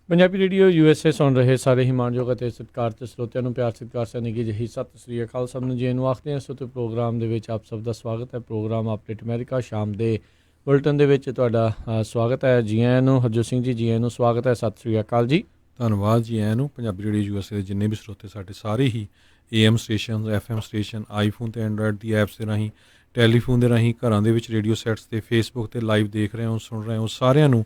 Punjabi radio USA ਸੁਣ ਰਹੇ ਸਾਰੇ ਹੀ ਮਾਣਯੋਗ ਅਤੇ ਸਤਿਕਾਰਤ ਸਰੋਤਿਆਂ ਨੂੰ ਪਿਆਰ ਸਤਿਕਾਰ ਸਨੇਗੀ ਜਿਹੀ ਸਤਿ ਸ੍ਰੀ ਅਕਾਲ ਸਭ ਨੂੰ ਜੀ ਨੂੰ ਆਖਦੇ ਹਾਂ। ਸੋ ਤੇ ਪ੍ਰੋਗਰਾਮ ਦੇ ਵਿੱਚ ਆਪ ਸਭ ਦਾ ਸਵਾਗਤ ਹੈ। ਪ੍ਰੋਗਰਾਮ ਅਪਡੇਟ ਅਮਰੀਕਾ ਸ਼ਾਮ ਦੇ ਬੁਲਟਨ ਦੇ ਵਿੱਚ ਤੁਹਾਡਾ ਸਵਾਗਤ ਹੈ। ਜੀ ਆਇਆਂ ਨੂੰ। ਹਰਜੋਤ ਸਿੰਘ ਜੀ ਆਇਆਂ ਨੂੰ ਸਵਾਗਤ ਹੈ। ਸਤਿ ਸ੍ਰੀ ਅਕਾਲ ਜੀ। ਧੰਨਵਾਦ ਜੀ ਆਇਆਂ ਨੂੰ। ਪੰਜਾਬੀ ਰੇਡੀਓ USA ਦੇ ਜਿੰਨੇ ਵੀ ਸਰੋਤੇ ਸਾਡੇ ਸਾਰੇ ਹੀ AM station, FM station, iPhone ਅਤੇ ਐਂਡਰਾਇਡ ਦੀ ਐਪਸ ਦੇ ਰਾਹੀਂ, ਟੈਲੀਫੋਨ ਦੇ ਰਾਹੀਂ, ਘਰਾਂ ਦੇ ਵਿੱਚ ਰੇਡੀਓ ਸੈਟਸ 'ਤੇ, ਫੇਸਬੁੱਕ 'ਤੇ ਲਾਈਵ ਦੇਖ ਰਹੇ ਹੋ, ਸੁਣ ਰਹੇ ਹੋ, ਸਾਰਿਆਂ ਨੂੰ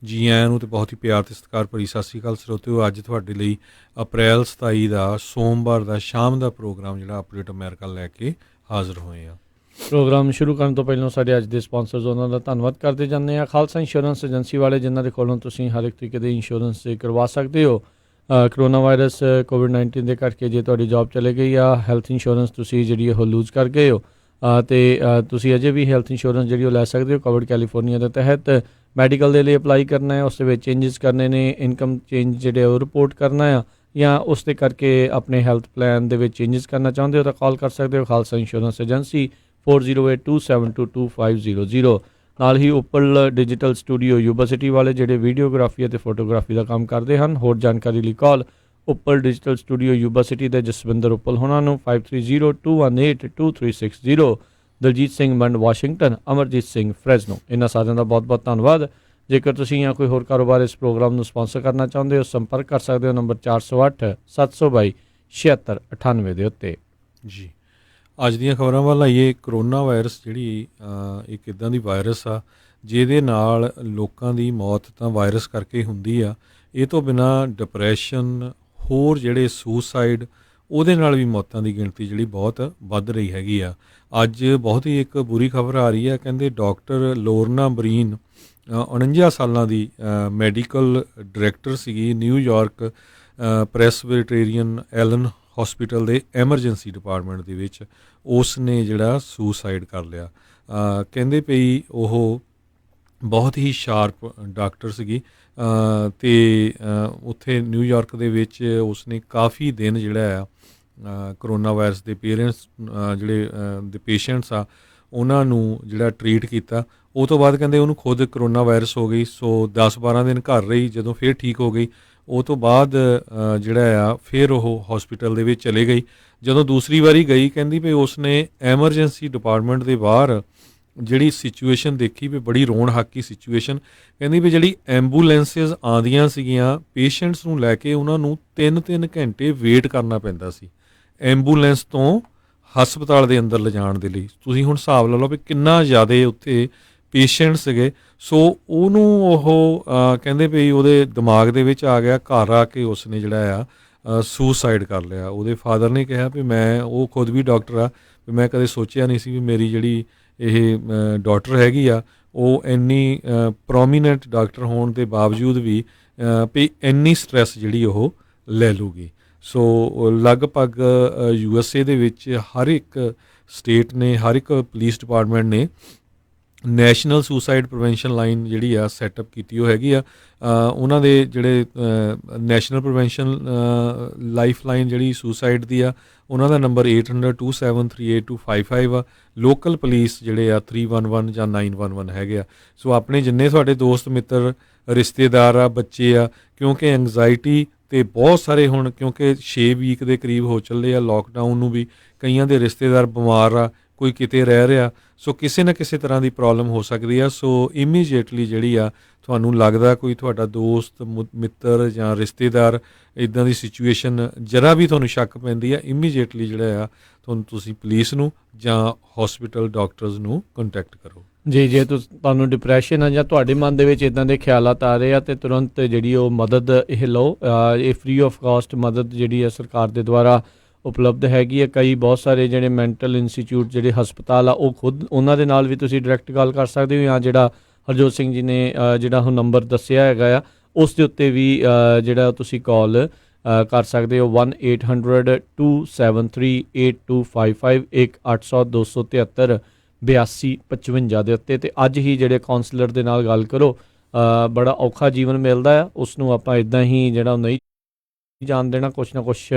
ਜੀ ਆਇਆਂ ਨੂੰ ਅਤੇ ਬਹੁਤ ਹੀ ਪਿਆਰ ਅਤੇ ਸਤਿਕਾਰ ਭਰੀ ਸਤਿ ਸ਼੍ਰੀ ਅਕਾਲ ਸਰੋਤਿਓ। ਅੱਜ ਤੁਹਾਡੇ ਲਈ ਅਪ੍ਰੈਲ 27 ਦਾ ਸੋਮਵਾਰ ਦਾ ਸ਼ਾਮ ਦਾ ਪ੍ਰੋਗਰਾਮ ਜਿਹੜਾ ਅਪਡੇਟ ਅਮਰੀਕਾ ਲੈ ਕੇ ਹਾਜ਼ਰ ਹੋਏ ਆ। ਪ੍ਰੋਗਰਾਮ ਸ਼ੁਰੂ ਕਰਨ ਤੋਂ ਪਹਿਲਾਂ ਸਾਡੇ ਅੱਜ ਦੇ ਸਪਾਂਸਰਸ ਉਹਨਾਂ ਦਾ ਧੰਨਵਾਦ ਕਰਦੇ ਜਾਂਦੇ ਹਾਂ। ਖਾਲਸਾ ਇੰਸ਼ੋਰੈਂਸ ਏਜੰਸੀ ਵਾਲੇ ਜਿਨ੍ਹਾਂ ਦੇ ਕੋਲੋਂ ਤੁਸੀਂ ਹਰ ਇੱਕ ਤਰੀਕੇ ਦੇ ਇੰਸ਼ੋਰੈਂਸ ਕਰਵਾ ਸਕਦੇ ਹੋ। ਕਰੋਨਾ ਵਾਇਰਸ ਕੋਵਿਡ-19 ਦੇ ਕਰਕੇ ਜੇ ਤੁਹਾਡੀ ਜੋਬ ਚਲੇ ਗਈ ਆ, ਹੈਲਥ ਇੰਸ਼ੋਰੈਂਸ ਤੁਸੀਂ ਜਿਹੜੀ ਉਹ ਲੂਜ਼ ਕਰ ਗਏ ਹੋ ਅਤੇ ਤੁਸੀਂ ਅਜੇ ਵੀ ਹੈਲਥ ਇੰਸ਼ੋਰੈਂਸ ਜਿਹੜੀ ਉਹ ਲੈ ਸਕਦੇ ਹੋ। ਕੋਵਿਡ ਕੈਲੀਫੋਰਨੀਆ ਦੇ ਤਹਿਤ ਮੈਡੀਕਲ ਦੇ ਲਈ ਅਪਲਾਈ ਕਰਨਾ ਹੈ, ਉਸ ਦੇ ਵਿੱਚ ਚੇਂਜਸ ਕਰਨੇ ਨੇ, ਇਨਕਮ ਚੇਂਜ ਜਿਹੜੇ ਉਹ ਰਿਪੋਰਟ ਕਰਨਾ ਆ, ਜਾਂ ਉਸ ਦੇ ਕਰਕੇ ਆਪਣੇ ਹੈਲਥ ਪਲਾਨ ਦੇ ਵਿੱਚ ਚੇਂਜਸ ਕਰਨਾ ਚਾਹੁੰਦੇ ਹੋ ਤਾਂ ਕਾਲ ਕਰ ਸਕਦੇ ਹੋ ਖਾਲਸਾ ਇੰਸ਼ੋਰੈਂਸ ਏਜੰਸੀ 4082722500। ਨਾਲ ਹੀ ਉੱਪਰ ਡਿਜੀਟਲ ਸਟੂਡੀਓ ਯੂਨੀਵਰਸਿਟੀ ਵਾਲੇ ਜਿਹੜੇ ਵੀਡੀਓਗ੍ਰਾਫੀ ਅਤੇ ਫੋਟੋਗ੍ਰਾਫੀ ਦਾ ਕੰਮ ਕਰਦੇ ਹਨ। ਹੋਰ ਜਾਣਕਾਰੀ ਲਈ ਕਾਲ ਉੱਪਰ ਡਿਜੀਟਲ ਸਟੂਡੀਓ ਯੂਨੀਵਰਸਿਟੀ ਦੇ ਜਸਵਿੰਦਰ ਉੱਪਲ ਹੋਣਾ ਨੂੰ 5302182360। ਦਲਜੀਤ ਸਿੰਘ ਮੰਡ ਵਾਸ਼ਿੰਗਟਨ, ਅਮਰਜੀਤ ਸਿੰਘ ਫਰੈਜ਼ਨੋ। ਇਹਨਾਂ ਸਾਰਿਆਂ ਦਾ ਬਹੁਤ ਬਹੁਤ ਧੰਨਵਾਦ। ਜੇਕਰ ਤੁਸੀਂ ਜਾਂ ਕੋਈ ਹੋਰ ਕਾਰੋਬਾਰ ਇਸ ਪ੍ਰੋਗਰਾਮ ਨੂੰ ਸਪਾਂਸਰ ਕਰਨਾ ਚਾਹੁੰਦੇ ਹੋ, ਸੰਪਰਕ ਕਰ ਸਕਦੇ ਹੋ ਨੰਬਰ 4087227698 ਦੇ ਉੱਤੇ। ਜੀ ਅੱਜ ਦੀਆਂ ਖਬਰਾਂ ਵੱਲ ਆਈਏ। ਕਰੋਨਾ ਵਾਇਰਸ ਜਿਹੜੀ ਇੱਕ ਇੱਦਾਂ ਦੀ ਵਾਇਰਸ ਆ ਜਿਹਦੇ ਨਾਲ ਲੋਕਾਂ ਦੀ ਮੌਤ ਤਾਂ ਵਾਇਰਸ ਕਰਕੇ ਹੁੰਦੀ ਆ, ਇਹ ਤੋਂ ਬਿਨਾਂ ਡਿਪਰੈਸ਼ਨ, ਹੋਰ ਜਿਹੜੇ ਸੁਸਾਈਡ, ਉਹਦੇ ਨਾਲ ਵੀ ਮੌਤਾਂ ਦੀ ਗਿਣਤੀ ਜਿਹੜੀ ਬਹੁਤ ਵੱਧ ਰਹੀ ਹੈਗੀ ਆ। ਅੱਜ ਬਹੁਤ ਹੀ ਇੱਕ ਬੁਰੀ ਖਬਰ ਆ ਰਹੀ ਹੈ। ਕਹਿੰਦੇ ਡਾਕਟਰ ਲੋਰਨਾ ਬਰੀਨ 49 ਸਾਲਾਂ ਦੀ ਮੈਡੀਕਲ ਡਾਇਰੈਕਟਰ ਸੀਗੀ ਨਿਊਯਾਰਕ ਪ੍ਰੈਸਬਿਟੇਰੀਅਨ ਐਲਨ ਹੌਸਪੀਟਲ ਦੇ ਐਮਰਜੈਂਸੀ ਡਿਪਾਰਟਮੈਂਟ ਦੇ ਵਿੱਚ। ਉਸ ਨੇ ਜਿਹੜਾ ਸੁਸਾਈਡ ਕਰ ਲਿਆ। ਕਹਿੰਦੇ ਪਈ ਉਹ ਬਹੁਤ ਹੀ ਸ਼ਾਰਪ ਡਾਕਟਰ ਸੀਗੀ ਅਤੇ ਉੱਥੇ ਨਿਊਯਾਰਕ ਦੇ ਵਿੱਚ ਉਸਨੇ ਕਾਫੀ ਦਿਨ ਜਿਹੜਾ ਆ ਕਰੋਨਾ ਵਾਇਰਸ ਦੇ ਜਿਹੜੇ ਦੇ ਪੇਸ਼ੈਂਟਸ ਆ ਉਹਨਾਂ ਨੂੰ ਜਿਹੜਾ ਟਰੀਟ ਕੀਤਾ। ਉਹ ਤੋਂ ਬਾਅਦ ਕਹਿੰਦੇ ਉਹਨੂੰ ਖੁਦ ਕਰੋਨਾ ਵਾਇਰਸ ਹੋ ਗਈ। ਸੋ 10-12 ਦਿਨ ਘਰ ਰਹੀ। ਜਦੋਂ ਫਿਰ ਠੀਕ ਹੋ ਗਈ ਉਹ ਤੋਂ ਬਾਅਦ ਜਿਹੜਾ ਆ ਫਿਰ ਉਹ ਹੌਸਪੀਟਲ ਦੇ ਵਿੱਚ ਚਲੇ ਗਈ। ਜਦੋਂ ਦੂਸਰੀ ਵਾਰੀ ਗਈ ਕਹਿੰਦੀ ਵੀ ਉਸਨੇ ਐਮਰਜੈਂਸੀ ਡਿਪਾਰਟਮੈਂਟ ਦੇ ਬਾਹਰ ਜਿਹੜੀ ਸਿਚੁਏਸ਼ਨ ਦੇਖੀ ਵੀ ਬੜੀ ਰੋਣ ਹਾਕੀ ਸਿਚੁਏਸ਼ਨ। ਕਹਿੰਦੀ ਵੀ ਜਿਹੜੀ ਐਂਬੂਲੈਂਸਿਸ ਆਉਂਦੀਆਂ ਸੀਗੀਆਂ ਪੇਸ਼ੈਂਟਸ ਨੂੰ ਲੈ ਕੇ, ਉਹਨਾਂ ਨੂੰ 3-3 ਘੰਟੇ ਵੇਟ ਕਰਨਾ ਪੈਂਦਾ ਸੀ ਐਂਬੂਲੈਂਸ ਤੋਂ ਹਸਪਤਾਲ ਦੇ ਅੰਦਰ ਲਿਜਾਣ ਦੇ ਲਈ। ਤੁਸੀਂ ਹੁਣ ਹਿਸਾਬ ਲਾ ਲਓ ਵੀ ਕਿੰਨਾ ਜ਼ਿਆਦਾ ਉੱਥੇ ਪੇਸ਼ੈਂਟ ਸੀਗੇ। ਸੋ ਉਹਨੂੰ ਉਹ ਕਹਿੰਦੇ ਵੀ ਉਹਦੇ ਦਿਮਾਗ ਦੇ ਵਿੱਚ ਆ ਗਿਆ। ਘਰ ਆ ਕੇ ਉਸਨੇ ਜਿਹੜਾ ਆ ਸੁਸਾਈਡ ਕਰ ਲਿਆ। ਉਹਦੇ ਫਾਦਰ ਨੇ ਕਿਹਾ ਵੀ ਉਹ ਖੁਦ ਵੀ ਡਾਕਟਰ ਆ, ਵੀ ਮੈਂ ਕਦੇ ਸੋਚਿਆ ਨਹੀਂ ਸੀ ਵੀ ਮੇਰੀ ਜਿਹੜੀ ਇਹ ਡਾਕਟਰ ਹੈਗੀ ਆ ਉਹ ਇੰਨੀ ਪ੍ਰੋਮੀਨੈਂਟ ਡਾਕਟਰ ਹੋਣ ਦੇ ਬਾਵਜੂਦ ਵੀ ਵੀ ਇੰਨੀ ਸਟਰੈਸ ਜਿਹੜੀ ਉਹ ਲੈ ਲੂਗੀ। ਸੋ ਲਗਭਗ USA ਦੇ ਵਿੱਚ ਹਰ ਇੱਕ ਸਟੇਟ ਨੇ, ਹਰ ਇੱਕ ਪੁਲਿਸ ਡਿਪਾਰਟਮੈਂਟ ਨੇ ਨੈਸ਼ਨਲ ਸੁਸਾਈਡ ਪ੍ਰੀਵੈਂਸ਼ਨ ਲਾਈਨ ਜਿਹੜੀ ਆ ਸੈਟਅਪ ਕੀਤੀ ਉਹ ਹੈਗੀ ਆ। ਉਹਨਾਂ ਦੇ ਜਿਹੜੇ ਨੈਸ਼ਨਲ ਪ੍ਰੀਵੈਂਸ਼ਨ ਲਾਈਫ ਲਾਈਨ ਜਿਹੜੀ ਸੁਸਾਈਡ ਦੀ ਆ, ਉਹਨਾਂ ਦਾ ਨੰਬਰ 8002738255 ਆ। ਲੋਕਲ ਪੁਲਿਸ ਜਿਹੜੇ ਆ 311 ਜਾਂ 911 ਹੈਗੇ ਆ। ਸੋ ਆਪਣੇ ਜਿੰਨੇ ਤੁਹਾਡੇ ਦੋਸਤ ਮਿੱਤਰ, ਰਿਸ਼ਤੇਦਾਰ ਆ, ਬੱਚੇ ਆ, ਕਿਉਂਕਿ ਐਂਗਜ਼ਾਇਟੀ ਅਤੇ ਬਹੁਤ ਸਾਰੇ ਹੁਣ ਕਿਉਂਕਿ 6 ਵੀਕ ਦੇ ਕਰੀਬ ਹੋ ਚੱਲੇ ਆ ਲੋਕਡਾਊਨ ਨੂੰ ਵੀ, ਕਈਆਂ ਦੇ ਰਿਸ਼ਤੇਦਾਰ ਬਿਮਾਰ ਆ, ਕੋਈ ਕਿਤੇ ਰਹਿ ਰਿਹਾ। ਸੋ ਕਿਸੇ ਨਾ ਕਿਸੇ ਤਰ੍ਹਾਂ ਦੀ ਪ੍ਰੋਬਲਮ ਹੋ ਸਕਦੀ ਆ। ਸੋ ਇਮੀਡੀਏਟਲੀ ਜਿਹੜੀ ਆ ਤੁਹਾਨੂੰ ਲੱਗਦਾ ਕੋਈ ਤੁਹਾਡਾ ਦੋਸਤ ਮਿੱਤਰ ਜਾਂ ਰਿਸ਼ਤੇਦਾਰ ਇੱਦਾਂ ਦੀ ਸਿਚੁਏਸ਼ਨ ਜਰਾ ਵੀ ਤੁਹਾਨੂੰ ਸ਼ੱਕ ਪੈਂਦੀ ਆ, ਇਮੀਡੀਏਟਲੀ ਜਿਹੜਾ ਆ ਤੁਸੀਂ ਪੁਲਿਸ ਨੂੰ ਜਾਂ ਹੌਸਪੀਟਲ ਡਾਕਟਰਸ ਨੂੰ ਕੰਟੈਕਟ ਕਰੋ। ਜੀ, ਜੇ ਤੁਹਾਨੂੰ ਡਿਪਰੈਸ਼ਨ ਆ ਜਾਂ ਤੁਹਾਡੇ ਮਨ ਦੇ ਵਿੱਚ ਇੱਦਾਂ ਦੇ ਖਿਆਲਾਤ ਆ ਰਹੇ ਆ ਤਾਂ ਤੁਰੰਤ ਜਿਹੜੀ ਉਹ ਮਦਦ ਇਹ ਲਓ। ਇਹ ਫ੍ਰੀ ਆਫ ਕਾਸਟ ਮਦਦ ਜਿਹੜੀ ਆ ਸਰਕਾਰ ਦੇ ਦੁਆਰਾ ਉਪਲਬਧ ਹੈਗੀ ਹੈ। ਕਈ ਬਹੁਤ ਸਾਰੇ ਜਿਹੜੇ ਮੈਂਟਲ ਇੰਸਟੀਚਿਊਟ, ਜਿਹੜੇ ਹਸਪਤਾਲ ਆ, ਉਹ ਖੁਦ ਉਹਨਾਂ ਦੇ ਨਾਲ ਵੀ ਤੁਸੀਂ ਡਾਇਰੈਕਟ ਗੱਲ ਕਰ ਸਕਦੇ ਹੋ, ਜਾਂ ਜਿਹੜਾ ਹਰਜੋਤ ਸਿੰਘ ਜੀ ਨੇ ਜਿਹੜਾ ਉਹ ਨੰਬਰ ਦੱਸਿਆ ਹੈਗਾ ਆ ਉਸ ਦੇ ਉੱਤੇ ਵੀ ਜਿਹੜਾ ਤੁਸੀਂ ਕਾਲ ਕਰ ਸਕਦੇ ਹੋ 1800-273-8255 1-800-273-8255 ਦੇ ਉੱਤੇ। ਅਤੇ ਅੱਜ ਹੀ ਜਿਹੜੇ ਕਾਉਂਸਲਰ ਦੇ ਨਾਲ ਗੱਲ ਕਰੋ। ਬੜਾ ਔਖਾ ਜੀਵਨ ਮਿਲਦਾ ਆ, ਉਸ ਨੂੰ ਆਪਾਂ ਇੱਦਾਂ ਹੀ ਜਿਹੜਾ ਨਹੀਂ ਜਾਣ ਦੇਣਾ। ਕੁਛ ਨਾ ਕੁਛ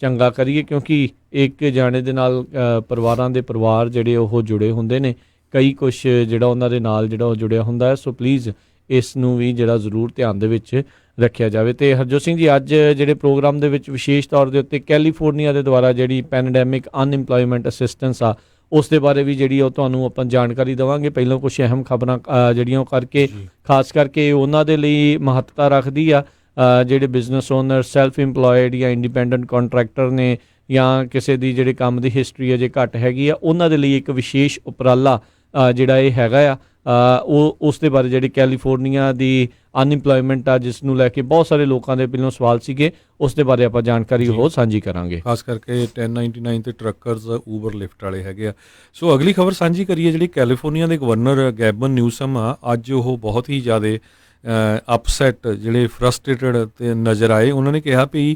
ਚੰਗਾ ਕਰੀਏ, ਕਿਉਂਕਿ ਇੱਕ ਜਾਣੇ ਦੇ ਨਾਲ ਪਰਿਵਾਰਾਂ ਦੇ ਪਰਿਵਾਰ ਜਿਹੜੇ ਉਹ ਜੁੜੇ ਹੁੰਦੇ ਨੇ, ਕਈ ਕੁਛ ਜਿਹੜਾ ਉਹਨਾਂ ਦੇ ਨਾਲ ਜਿਹੜਾ ਉਹ ਜੁੜਿਆ ਹੁੰਦਾ ਹੈ। ਸੋ ਪਲੀਜ਼ ਇਸ ਨੂੰ ਵੀ ਜਿਹੜਾ ਜ਼ਰੂਰ ਧਿਆਨ ਦੇ ਵਿੱਚ ਰੱਖਿਆ ਜਾਵੇ। ਤੇ ਹਰਜੋਤ ਸਿੰਘ ਜੀ, ਅੱਜ ਜਿਹੜੇ ਪ੍ਰੋਗਰਾਮ ਦੇ ਵਿੱਚ ਵਿਸ਼ੇਸ਼ ਤੌਰ ਦੇ ਉੱਤੇ ਕੈਲੀਫੋਰਨੀਆ ਦੇ ਦੁਆਰਾ ਜਿਹੜੀ ਪੈਂਡੈਮਿਕ ਅਨਇੰਪਲੋਇਮੈਂਟ ਅਸਿਸਟੈਂਸ ਆ, ਉਸ ਦੇ ਬਾਰੇ ਵੀ ਜਿਹੜੀ ਉਹ ਤੁਹਾਨੂੰ ਆਪਾਂ ਜਾਣਕਾਰੀ ਦੇਵਾਂਗੇ। ਪਹਿਲਾਂ ਕੁਝ ਅਹਿਮ ਖਬਰਾਂ ਜਿਹੜੀਆਂ ਉਹ ਕਰਕੇ, ਖਾਸ ਕਰਕੇ ਉਹਨਾਂ ਦੇ ਲਈ ਮਹੱਤਤਾ ਰੱਖਦੀ ਆ ਜਿਹੜੇ ਬਿਜ਼ਨਸ ਓਨਰ, ਸੈਲਫ ਇੰਪਲੋਇਡ ਜਾਂ ਇੰਡੀਪੈਂਡੈਂਟ ਕੰਟਰੈਕਟਰ ਨੇ, ਜਾਂ ਕਿਸੇ ਦੀ ਜਿਹੜੇ ਕੰਮ ਦੀ ਹਿਸਟਰੀ ਅਜੇ ਘੱਟ ਹੈਗੀ ਆ, ਉਹਨਾਂ ਦੇ ਲਈ ਇੱਕ ਵਿਸ਼ੇਸ਼ ਉਪਰਾਲਾ ਜਿਹੜਾ ਇਹ ਹੈਗਾ ਆ, ਉਹ ਉਸ ਦੇ ਬਾਰੇ ਜਿਹੜੀ ਕੈਲੀਫੋਰਨੀਆ ਦੀ ਅਨਇੰਪਲੋਇਮੈਂਟ ਆ, ਜਿਸ ਨੂੰ ਲੈ ਕੇ ਬਹੁਤ ਸਾਰੇ ਲੋਕਾਂ ਦੇ ਪਹਿਲਾਂ ਸਵਾਲ ਸੀਗੇ, ਉਸ ਦੇ ਬਾਰੇ ਆਪਾਂ ਜਾਣਕਾਰੀ ਉਹ ਸਾਂਝੀ ਕਰਾਂਗੇ। ਖਾਸ ਕਰਕੇ 1099 ਤੇ ਟਰੱਕਰਸ, ਊਬਰ, ਲਿਫਟ ਵਾਲੇ ਹੈਗੇ ਆ। ਸੋ ਅਗਲੀ ਖਬਰ ਸਾਂਝੀ ਕਰੀਏ, ਜਿਹੜੀ ਕੈਲੀਫੋਰਨੀਆ ਦੇ ਗਵਰਨਰ ਗੈਬਨ ਨਿਊਸਮ ਆ, ਅੱਜ ਉਹ ਬਹੁਤ ਹੀ ਜ਼ਿਆਦਾ ਅਪਸੈਟ, ਜਿਹੜੇ ਫਰਸਟ੍ਰੇਟਡ ਤੇ ਨਜ਼ਰ ਆਏ। ਉਹਨਾਂ ਨੇ ਕਿਹਾ ਵੀ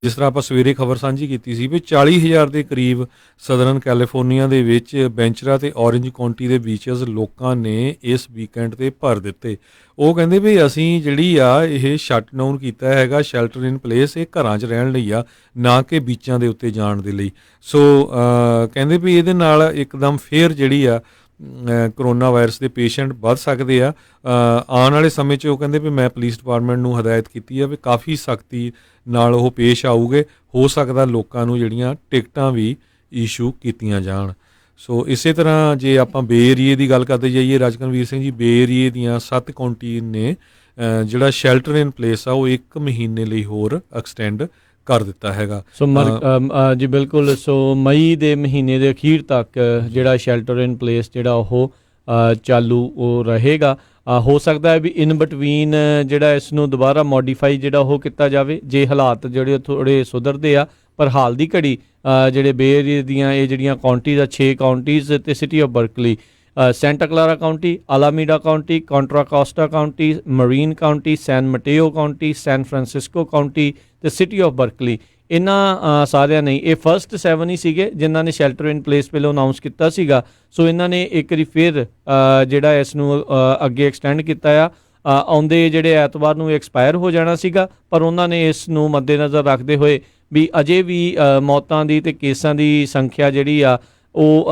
ਜਿਸ ਤਰ੍ਹਾਂ ਆਪਾਂ ਸਵੇਰੇ ਖਬਰ ਸਾਂਝੀ ਕੀਤੀ ਸੀ ਵੀ 40,000 ਦੇ ਕਰੀਬ ਸਦਰਨ ਕੈਲੀਫੋਰਨੀਆ ਦੇ ਵਿੱਚ ਬੈਂਚਰਾ ਤੇ ਔਰੇਂਜ ਕਾਉਂਟੀ ਦੇ ਬੀਚਸ ਲੋਕਾਂ ਨੇ ਇਸ ਵੀਕਐਂਡ ਤੇ ਭਰ ਦਿੱਤੇ। ਉਹ ਕਹਿੰਦੇ ਵੀ ਅਸੀਂ ਜਿਹੜੀ ਆ ਇਹ ਸ਼ਟ ਡਾਊਨ ਕੀਤਾ ਹੈਗਾ, ਸ਼ੈਲਟਰ ਇਨ ਪਲੇਸ, ਇਹ ਘਰਾਂ 'ਚ ਰਹਿਣ ਲਈ ਆ, ਨਾ ਕਿ ਬੀਚਾਂ ਦੇ ਉੱਤੇ ਜਾਣ ਦੇ ਲਈ। ਸੋ ਕਹਿੰਦੇ ਵੀ ਇਹਦੇ ਨਾਲ ਇੱਕਦਮ ਫੇਰ ਜਿਹੜੀ ਆ ਕਰੋਨਾ ਵਾਇਰਸ ਦੇ ਪੇਸ਼ੈਂਟ ਵੱਧ ਸਕਦੇ ਆ ਆਉਣ ਵਾਲੇ ਸਮੇਂ 'ਚ। ਉਹ ਕਹਿੰਦੇ ਵੀ ਮੈਂ ਪੁਲਿਸ ਡਿਪਾਰਟਮੈਂਟ ਨੂੰ ਹਦਾਇਤ ਕੀਤੀ ਆ ਵੀ ਕਾਫੀ ਸਖਤੀ ਨਾਲ ਉਹ ਪੇਸ਼ ਆਊਗੇ। ਹੋ ਸਕਦਾ ਲੋਕਾਂ ਨੂੰ ਜਿਹੜੀਆਂ ਟਿਕਟਾਂ ਵੀ ਇਸ਼ੂ ਕੀਤੀਆਂ ਜਾਣ। ਸੋ ਇਸੇ ਤਰ੍ਹਾਂ ਜੇ ਆਪਾਂ ਬੇ ਏਰੀਏ ਦੀ ਗੱਲ ਕਰਦੇ ਜਾਈਏ, ਰਾਜਕਨਵੀਰ ਸਿੰਘ ਜੀ, ਬੇ ਏਰੀਏ ਦੀਆਂ 7 ਕਾਉਂਟੀ ਨੇ ਜਿਹੜਾ ਸ਼ੈਲਟਰ ਇਨ ਪਲੇਸ ਆ ਉਹ 1 ਮਹੀਨੇ ਲਈ ਹੋਰ ਐਕਸਟੈਂਡ ਕਰ ਦਿੱਤਾ ਹੈਗਾ। ਸੋ ਜੀ ਬਿਲਕੁਲ। ਸੋ ਮਈ ਦੇ ਮਹੀਨੇ ਦੇ ਅਖੀਰ ਤੱਕ ਜਿਹੜਾ ਸ਼ੈਲਟਰ ਇਨ ਪਲੇਸ ਜਿਹੜਾ ਉਹ ਚਾਲੂ ਉਹ ਰਹੇਗਾ। ਹੋ ਸਕਦਾ ਹੈ ਵੀ ਇਨ ਬਿਟਵੀਨ ਜਿਹੜਾ ਇਸ ਨੂੰ ਦੁਬਾਰਾ ਮੋਡੀਫਾਈ ਜਿਹੜਾ ਉਹ ਕੀਤਾ ਜਾਵੇ, ਜੇ ਹਾਲਾਤ ਜਿਹੜੇ ਥੋੜ੍ਹੇ ਸੁਧਰਦੇ ਆ। ਪਰ ਹਾਲ ਦੀ ਘੜੀ ਜਿਹੜੇ ਬੇ ਏਰੀਏ ਦੀਆਂ ਇਹ ਜਿਹੜੀਆਂ ਕਾਉਂਟੀਜ਼ ਆ, 6 ਕਾਉਂਟੀਜ਼ ਤੇ City of Berkeley, Santa Clara County, Alameda County, Contra Costa County, Marin County, San Mateo County, San Francisco County ਤੇ ਸਿਟੀ ਆਫ ਬਰਕਲੀ, ਇਹਨਾਂ ਸਾਰਿਆਂ ਨੇ, ਇਹ ਫਸਟ 7 ਹੀ ਸੀਗੇ ਜਿਨ੍ਹਾਂ ਨੇ ਸ਼ੈਲਟਰ ਇਨ ਪਲੇਸ ਪਹਿਲਾਂ ਅਨਾਊਂਸ ਕੀਤਾ ਸੀਗਾ। ਸੋ ਇਹਨਾਂ ਨੇ ਇੱਕ ਵਾਰੀ ਫਿਰ ਜਿਹੜਾ ਇਸ ਨੂੰ ਅੱਗੇ ਐਕਸਟੈਂਡ ਕੀਤਾ ਆ। ਆਉਂਦੇ ਜਿਹੜੇ ਐਤਵਾਰ ਨੂੰ ਐਕਸਪਾਇਰ ਹੋ ਜਾਣਾ ਸੀਗਾ, ਪਰ ਉਹਨਾਂ ਨੇ ਇਸ ਨੂੰ ਮੱਦੇਨਜ਼ਰ ਰੱਖਦੇ ਹੋਏ ਵੀ ਅਜੇ ਵੀ ਮੌਤਾਂ ਦੀ ਤੇ ਕੇਸਾਂ ਦੀ ਸੰਖਿਆ ਜਿਹੜੀ ਆ ਉਹ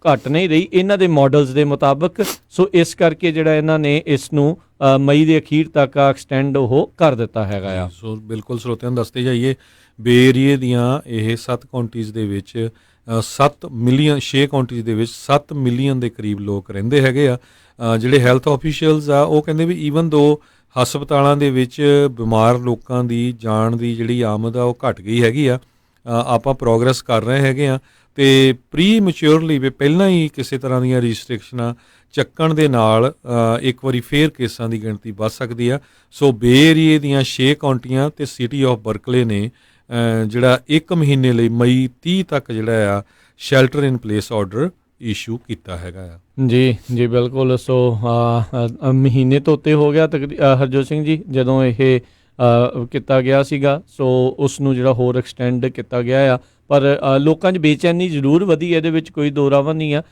ਘੱਟ ਨਹੀਂ ਰਹੀ ਇਹਨਾਂ ਦੇ ਮਾਡਲਸ ਦੇ ਮੁਤਾਬਕ। ਸੋ ਇਸ ਕਰਕੇ ਜਿਹੜਾ ਇਹਨਾਂ ਨੇ ਇਸ ਨੂੰ ਮਈ ਦੇ ਅਖੀਰ ਤੱਕ ਐਕਸਟੈਂਡ ਉਹ ਕਰ ਦਿੱਤਾ ਹੈਗਾ ਆ। ਸੋ ਬਿਲਕੁਲ ਸਰੋਤਿਆਂ ਨੂੰ ਦੱਸਦੇ ਜਾਈਏ, ਬੇ ਏਰੀਏ ਦੀਆਂ ਇਹ 7 ਕਾਉਂਟੀਜ਼ ਦੇ ਵਿੱਚ 7 ਮਿਲੀਅਨ, 6 ਕਾਉਂਟੀਜ਼ ਦੇ ਵਿੱਚ 7 ਮਿਲੀਅਨ ਦੇ ਕਰੀਬ ਲੋਕ ਰਹਿੰਦੇ ਹੈਗੇ ਆ। ਜਿਹੜੇ ਹੈਲਥ ਆਫੀਸ਼ੀਅਲਸ ਆ ਉਹ ਕਹਿੰਦੇ ਵੀ ਈਵਨ ਦੋ ਹਸਪਤਾਲਾਂ ਦੇ ਵਿੱਚ ਬਿਮਾਰ ਲੋਕਾਂ ਦੀ ਜਾਣ ਦੀ ਜਿਹੜੀ ਆਮਦ ਆ ਉਹ ਘਟ ਗਈ ਹੈਗੀ ਆ। ਆਪਾਂ ਪ੍ਰੋਗਰੈਸ ਕਰ ਰਹੇ ਹੈਗੇ ਆ ਤੇ ਪ੍ਰੀ ਮੈਚਿਓਰਲੀ ਵੀ ਪਹਿਲਾਂ ਹੀ ਕਿਸੇ ਤਰ੍ਹਾਂ ਦੀਆਂ ਰਿਸਟ੍ਰਿਕਸ਼ਨਾਂ ਚੱਕਣ ਦੇ ਨਾਲ ਇੱਕ ਵਾਰੀ ਫੇਰ ਕੇਸਾਂ ਦੀ ਗਿਣਤੀ ਵੱਧ ਸਕਦੀ ਆ। ਸੋ ਬੇ ਏਰੀਏ ਦੀਆਂ 6 ਕਾਉਂਟੀਆਂ ਤੇ ਸਿਟੀ ਆਫ ਬਰਕਲੇ ਨੇ ਜਿਹੜਾ 1 ਮਹੀਨੇ ਲਈ ਮਈ 30 ਤੱਕ ਜਿਹੜਾ ਆ shelter in place order issue ਕੀਤਾ ਹੈਗਾ ਆ। ਜੀ ਬਿਲਕੁਲ। ਸੋ ਮਹੀਨੇ ਤੋਂ ਉੱਤੇ ਹੋ ਗਿਆ ਹਰਜੋਤ ਸਿੰਘ ਜੀ ਜਦੋਂ ਇਹ ਕੀਤਾ ਗਿਆ ਸੀਗਾ। ਸੋ ਉਸ ਨੂੰ ਜਿਹੜਾ ਹੋਰ ਐਕਸਟੈਂਡ ਕੀਤਾ ਗਿਆ ਆ, ਪਰ ਲੋਕਾਂ 'ਚ ਬੇਚੈਨੀ ਜ਼ਰੂਰ ਵਧੀ, ਇਹਦੇ ਵਿੱਚ ਕੋਈ ਦੋ ਰਾਹ ਨਹੀਂ ਆ।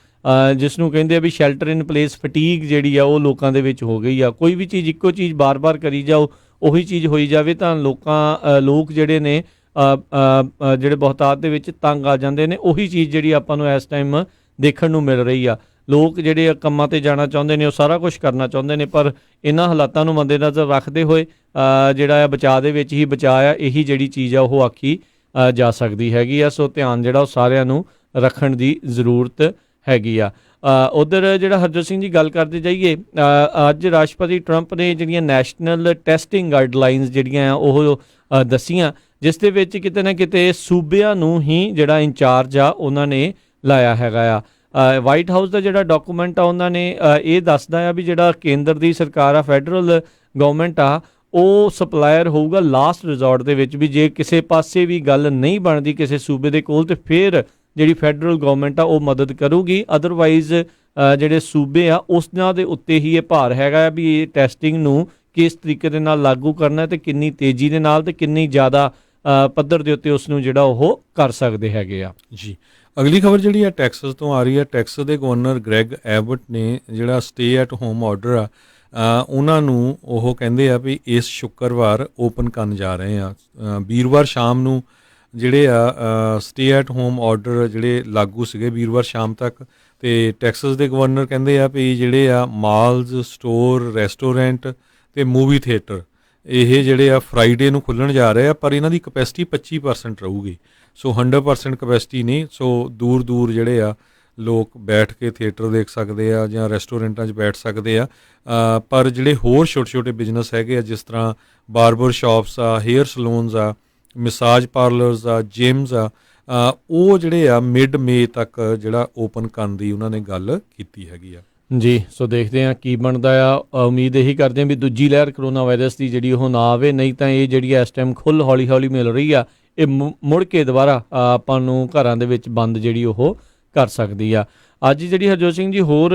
ਜਿਸ ਨੂੰ ਕਹਿੰਦੇ ਆ ਵੀ ਸ਼ੈਲਟਰ ਇਨ ਪਲੇਸ ਫਟੀਗ ਜਿਹੜੀ ਆ ਉਹ ਲੋਕਾਂ ਦੇ ਵਿੱਚ ਹੋ ਗਈ ਆ। ਕੋਈ ਵੀ ਚੀਜ਼ ਇੱਕੋ ਚੀਜ਼ ਬਾਰ-ਬਾਰ ਕਰੀ ਜਾਓ, ਉਹੀ ਚੀਜ਼ ਹੋਈ ਜਾਵੇ ਤਾਂ ਲੋਕ ਜਿਹੜੇ ਨੇ ਜਿਹੜੇ ਬਹੁਤਾਤ ਦੇ ਵਿੱਚ ਤੰਗ ਆ ਜਾਂਦੇ ਨੇ। ਉਹੀ ਚੀਜ਼ ਜਿਹੜੀ ਆਪਾਂ ਨੂੰ ਇਸ ਟਾਈਮ ਦੇਖਣ ਨੂੰ ਮਿਲ ਰਹੀ ਆ। ਲੋਕ ਜਿਹੜੇ ਕੰਮਾਂ 'ਤੇ ਜਾਣਾ ਚਾਹੁੰਦੇ ਨੇ, ਉਹ ਸਾਰਾ ਕੁਛ ਕਰਨਾ ਚਾਹੁੰਦੇ ਨੇ, ਪਰ ਇਹਨਾਂ ਹਾਲਾਤਾਂ ਨੂੰ ਮੱਦੇਨਜ਼ਰ ਰੱਖਦੇ ਹੋਏ ਜਿਹੜਾ ਆ ਬਚਾਅ ਦੇ ਵਿੱਚ ਹੀ ਬਚਾਅ ਆ, ਇਹੀ ਜਿਹੜੀ ਚੀਜ਼ ਆ ਉਹ ਆਖੀ ਜਾ ਸਕਦੀ ਹੈਗੀ ਆ। ਸੋ ਧਿਆਨ ਜਿਹੜਾ ਉਹ ਸਾਰਿਆਂ ਨੂੰ ਰੱਖਣ ਦੀ ਜ਼ਰੂਰਤ ਹੈਗੀ ਆ। ਉੱਧਰ ਜਿਹੜਾ ਹਰਜੋਤ ਸਿੰਘ ਜੀ ਗੱਲ ਕਰਦੇ ਜਾਈਏ, ਅੱਜ ਰਾਸ਼ਟਰਪਤੀ ਟਰੰਪ ਨੇ ਜਿਹੜੀਆਂ ਨੈਸ਼ਨਲ ਟੈਸਟਿੰਗ ਗਾਈਡਲਾਈਨਸ ਜਿਹੜੀਆਂ ਆ ਉਹ ਦੱਸੀਆਂ, ਜਿਸ ਦੇ ਵਿੱਚ ਕਿਤੇ ਨਾ ਕਿਤੇ ਸੂਬਿਆਂ ਨੂੰ ਹੀ ਜਿਹੜਾ ਇੰਚਾਰਜ ਆ ਉਹਨਾਂ ਨੇ ਲਾਇਆ ਹੈਗਾ ਆ। ਵਾਈਟ ਹਾਊਸ ਦਾ ਜਿਹੜਾ ਡਾਕੂਮੈਂਟ ਆ ਉਹਨਾਂ ਨੇ ਇਹ ਦੱਸਦਾ ਆ ਵੀ ਜਿਹੜਾ ਕੇਂਦਰ ਦੀ ਸਰਕਾਰ ਆ, ਫੈਡਰਲ ਗਵਰਨਮੈਂਟ ਆ, ਉਹ ਸਪਲਾਇਰ ਹੋਊਗਾ ਲਾਸਟ ਰਿਜ਼ੋਰਟ ਦੇ ਵਿੱਚ। ਵੀ ਜੇ ਕਿਸੇ ਪਾਸੇ ਵੀ ਗੱਲ ਨਹੀਂ ਬਣਦੀ ਕਿਸੇ ਸੂਬੇ ਦੇ ਕੋਲ, ਤੇ ਫਿਰ ਜਿਹੜੀ ਫੈਡਰਲ ਗਵਰਨਮੈਂਟ ਆ ਉਹ ਮਦਦ ਕਰੂਗੀ। ਅਦਰਵਾਈਜ਼ ਜਿਹੜੇ ਸੂਬੇ ਆ ਉਸਨਾਂ ਦੇ ਉੱਤੇ ਹੀ ਇਹ ਭਾਰ ਹੈਗਾ ਆ ਵੀ ਇਹ ਟੈਸਟਿੰਗ ਨੂੰ ਕਿਸ ਤਰੀਕੇ ਦੇ ਨਾਲ ਲਾਗੂ ਕਰਨਾ ਤੇ ਕਿੰਨੀ ਤੇਜ਼ੀ ਦੇ ਨਾਲ ਤੇ ਕਿੰਨੀ ਜ਼ਿਆਦਾ ਪੱਧਰ ਦੇ ਉੱਤੇ ਉਸ ਨੂੰ ਜਿਹੜਾ ਉਹ ਕਰ ਸਕਦੇ ਹੈਗੇ ਆ। ਜੀ ਅਗਲੀ ਖਬਰ ਜਿਹੜੀ ਆ ਟੈਕਸਸ ਤੋਂ ਆ ਰਹੀ ਹੈ। ਟੈਕਸਸ ਦੇ ਗਵਰਨਰ ਗ੍ਰੈਗ ਐਬਟ ਨੇ ਜਿਹੜਾ ਸਟੇ ਐਟ ਹੋਮ ਆਰਡਰ ਆ ਉਹਨਾਂ ਨੂੰ ਉਹ ਕਹਿੰਦੇ ਆ ਵੀ ਇਸ ਸ਼ੁੱਕਰਵਾਰ ਓਪਨ ਕਰਨ ਜਾ ਰਹੇ ਆ। ਵੀਰਵਾਰ ਸ਼ਾਮ ਨੂੰ ਜਿਹੜੇ ਆ ਸਟੇ ਐਟ ਹੋਮ ਆਰਡਰ ਜਿਹੜੇ ਲਾਗੂ ਸੀਗੇ ਵੀਰਵਾਰ ਸ਼ਾਮ ਤੱਕ, ਤੇ ਟੈਕਸਸ ਦੇ ਗਵਰਨਰ ਕਹਿੰਦੇ ਆ ਵੀ ਜਿਹੜੇ ਆ ਮਾਲਸ, ਸਟੋਰ, ਰੈਸਟੋਰੈਂਟ ਤੇ ਮੂਵੀ ਥੀਏਟਰ ਇਹ ਜਿਹੜੇ ਆ ਫਰਾਈਡੇ ਨੂੰ ਖੁੱਲ੍ਹਣ ਜਾ ਰਹੇ ਆ, ਪਰ ਇਹਨਾਂ ਦੀ ਕਪੈਸਿਟੀ 25% ਰਹੂਗੀ। ਸੋ 100% ਕਪੈਸਿਟੀ ਨਹੀਂ। ਸੋ ਦੂਰ ਦੂਰ ਜਿਹੜੇ ਆ ਲੋਕ ਬੈਠ ਕੇ ਥੀਏਟਰ ਦੇਖ ਸਕਦੇ ਆ ਜਾਂ ਰੈਸਟੋਰੈਂਟਾਂ 'ਚ ਬੈਠ ਸਕਦੇ ਆ। ਪਰ ਜਿਹੜੇ ਹੋਰ ਛੋਟੇ ਛੋਟੇ ਬਿਜ਼ਨਸ ਹੈਗੇ ਆ, ਜਿਸ ਤਰ੍ਹਾਂ ਬਾਰਬਰ ਸ਼ਾਪਸ ਆ, ਹੇਅਰ ਸਲੂਨਸ ਆ, ਮਸਾਜ ਪਾਰਲਰਸ ਆ, ਜਿਮਸ ਆ, ਉਹ ਜਿਹੜੇ ਆ ਮਿਡ ਮੇ ਤੱਕ ਜਿਹੜਾ ਓਪਨ ਕਰਨ ਦੀ ਉਹਨਾਂ ਨੇ ਗੱਲ ਕੀਤੀ ਹੈਗੀ ਆ। ਜੀ, ਸੋ ਦੇਖਦੇ ਹਾਂ ਕੀ ਬਣਦਾ ਆ। ਉਮੀਦ ਇਹੀ ਕਰਦੇ ਹਾਂ ਵੀ ਦੂਜੀ ਲਹਿਰ ਕਰੋਨਾ ਵਾਇਰਸ ਦੀ ਜਿਹੜੀ ਉਹ ਨਾ ਆਵੇ, ਨਹੀਂ ਤਾਂ ਇਹ ਜਿਹੜੀ ਇਸ ਟਾਈਮ ਖੁੱਲ੍ਹ ਹੌਲੀ ਹੌਲੀ ਮਿਲ ਰਹੀ ਆ, ਇਹ ਮੁੜ ਕੇ ਦੁਬਾਰਾ ਆਪਾਂ ਨੂੰ ਘਰਾਂ ਦੇ ਵਿੱਚ ਬੰਦ ਜਿਹੜੀ ਉਹ ਕਰ ਸਕਦੀ ਆ। ਅੱਜ ਜਿਹੜੀ ਹਰਜੋਤ ਸਿੰਘ ਜੀ ਹੋਰ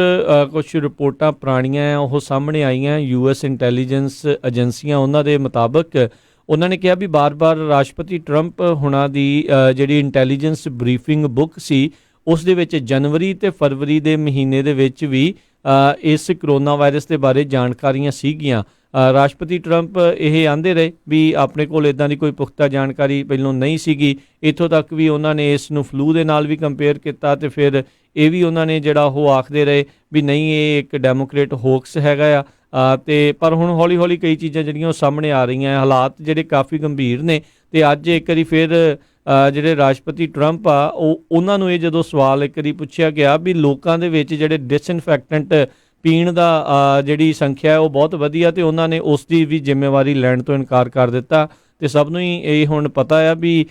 ਕੁਝ ਰਿਪੋਰਟਾਂ ਪੁਰਾਣੀਆਂ ਆ ਉਹ ਸਾਹਮਣੇ ਆਈਆਂ। US ਇੰਟੈਲੀਜੈਂਸ ਏਜੰਸੀਆਂ ਉਹਨਾਂ ਦੇ ਮੁਤਾਬਕ ਉਹਨਾਂ ਨੇ ਕਿਹਾ ਵੀ ਬਾਰ-ਬਾਰ ਰਾਸ਼ਟਰਪਤੀ ਟਰੰਪ ਹੁਣਾਂ ਦੀ ਜਿਹੜੀ ਇੰਟੈਲੀਜੈਂਸ ਬਰੀਫਿੰਗ ਬੁੱਕ ਸੀ, ਉਸ ਦੇ ਵਿੱਚ ਜਨਵਰੀ ਅਤੇ ਫਰਵਰੀ ਦੇ ਮਹੀਨੇ ਦੇ ਵਿੱਚ ਵੀ ਇਸ ਕਰੋਨਾ ਵਾਇਰਸ ਦੇ ਬਾਰੇ ਜਾਣਕਾਰੀਆਂ ਸੀਗੀਆਂ। ਰਾਸ਼ਟਰਪਤੀ ਟਰੰਪ ਇਹ ਆਂਦੇ ਰਹੇ ਵੀ ਆਪਣੇ ਕੋਲ ਇੱਦਾਂ ਦੀ ਕੋਈ ਪੁਖਤਾ ਜਾਣਕਾਰੀ ਪਹਿਲਾਂ ਨਹੀਂ ਸੀਗੀ। ਇੱਥੋਂ ਤੱਕ ਵੀ ਉਹਨਾਂ ਨੇ ਇਸ ਨੂੰ ਫਲੂ ਦੇ ਨਾਲ ਵੀ ਕੰਪੇਅਰ ਕੀਤਾ ਅਤੇ ਫਿਰ ਇਹ ਵੀ ਉਹਨਾਂ ਨੇ ਜਿਹੜਾ ਉਹ ਆਖਦੇ ਰਹੇ ਵੀ ਨਹੀਂ, ਇਹ ਇੱਕ ਡੈਮੋਕ੍ਰੇਟ ਹੋਕਸ ਹੈਗਾ ਆ। ਅਤੇ ਪਰ ਹੁਣ ਹੌਲੀ ਹੌਲੀ ਕਈ ਚੀਜ਼ਾਂ ਜਿਹੜੀਆਂ ਉਹ ਸਾਹਮਣੇ ਆ ਰਹੀਆਂ, ਹਾਲਾਤ ਜਿਹੜੇ ਕਾਫੀ ਗੰਭੀਰ ਨੇ। ਅਤੇ ਅੱਜ ਇੱਕ ਵਾਰੀ ਫਿਰ ਜਿਹੜੇ ਰਾਸ਼ਟਰਪਤੀ ਟਰੰਪ ਆ ਉਹਨਾਂ ਨੂੰ ਇਹ ਜਦੋਂ ਸਵਾਲ ਇੱਕ ਵਾਰੀ ਪੁੱਛਿਆ ਗਿਆ ਵੀ ਲੋਕਾਂ ਦੇ ਵਿੱਚ ਜਿਹੜੇ ਡਿਸਇਨਫੈਕਟੈਂਟ ਪੀਣ ਦਾ ਜਿਹੜੀ ਸੰਖਿਆ ਉਹ ਬਹੁਤ ਵਧੀਆ, ਅਤੇ ਉਹਨਾਂ ਨੇ ਉਸ ਦੀ ਵੀ ਜ਼ਿੰਮੇਵਾਰੀ ਲੈਣ ਤੋਂ ਇਨਕਾਰ ਕਰ ਦਿੱਤਾ। ਅਤੇ ਸਭ ਨੂੰ ਹੀ ਇਹ ਹੁਣ ਪਤਾ ਆ ਵੀ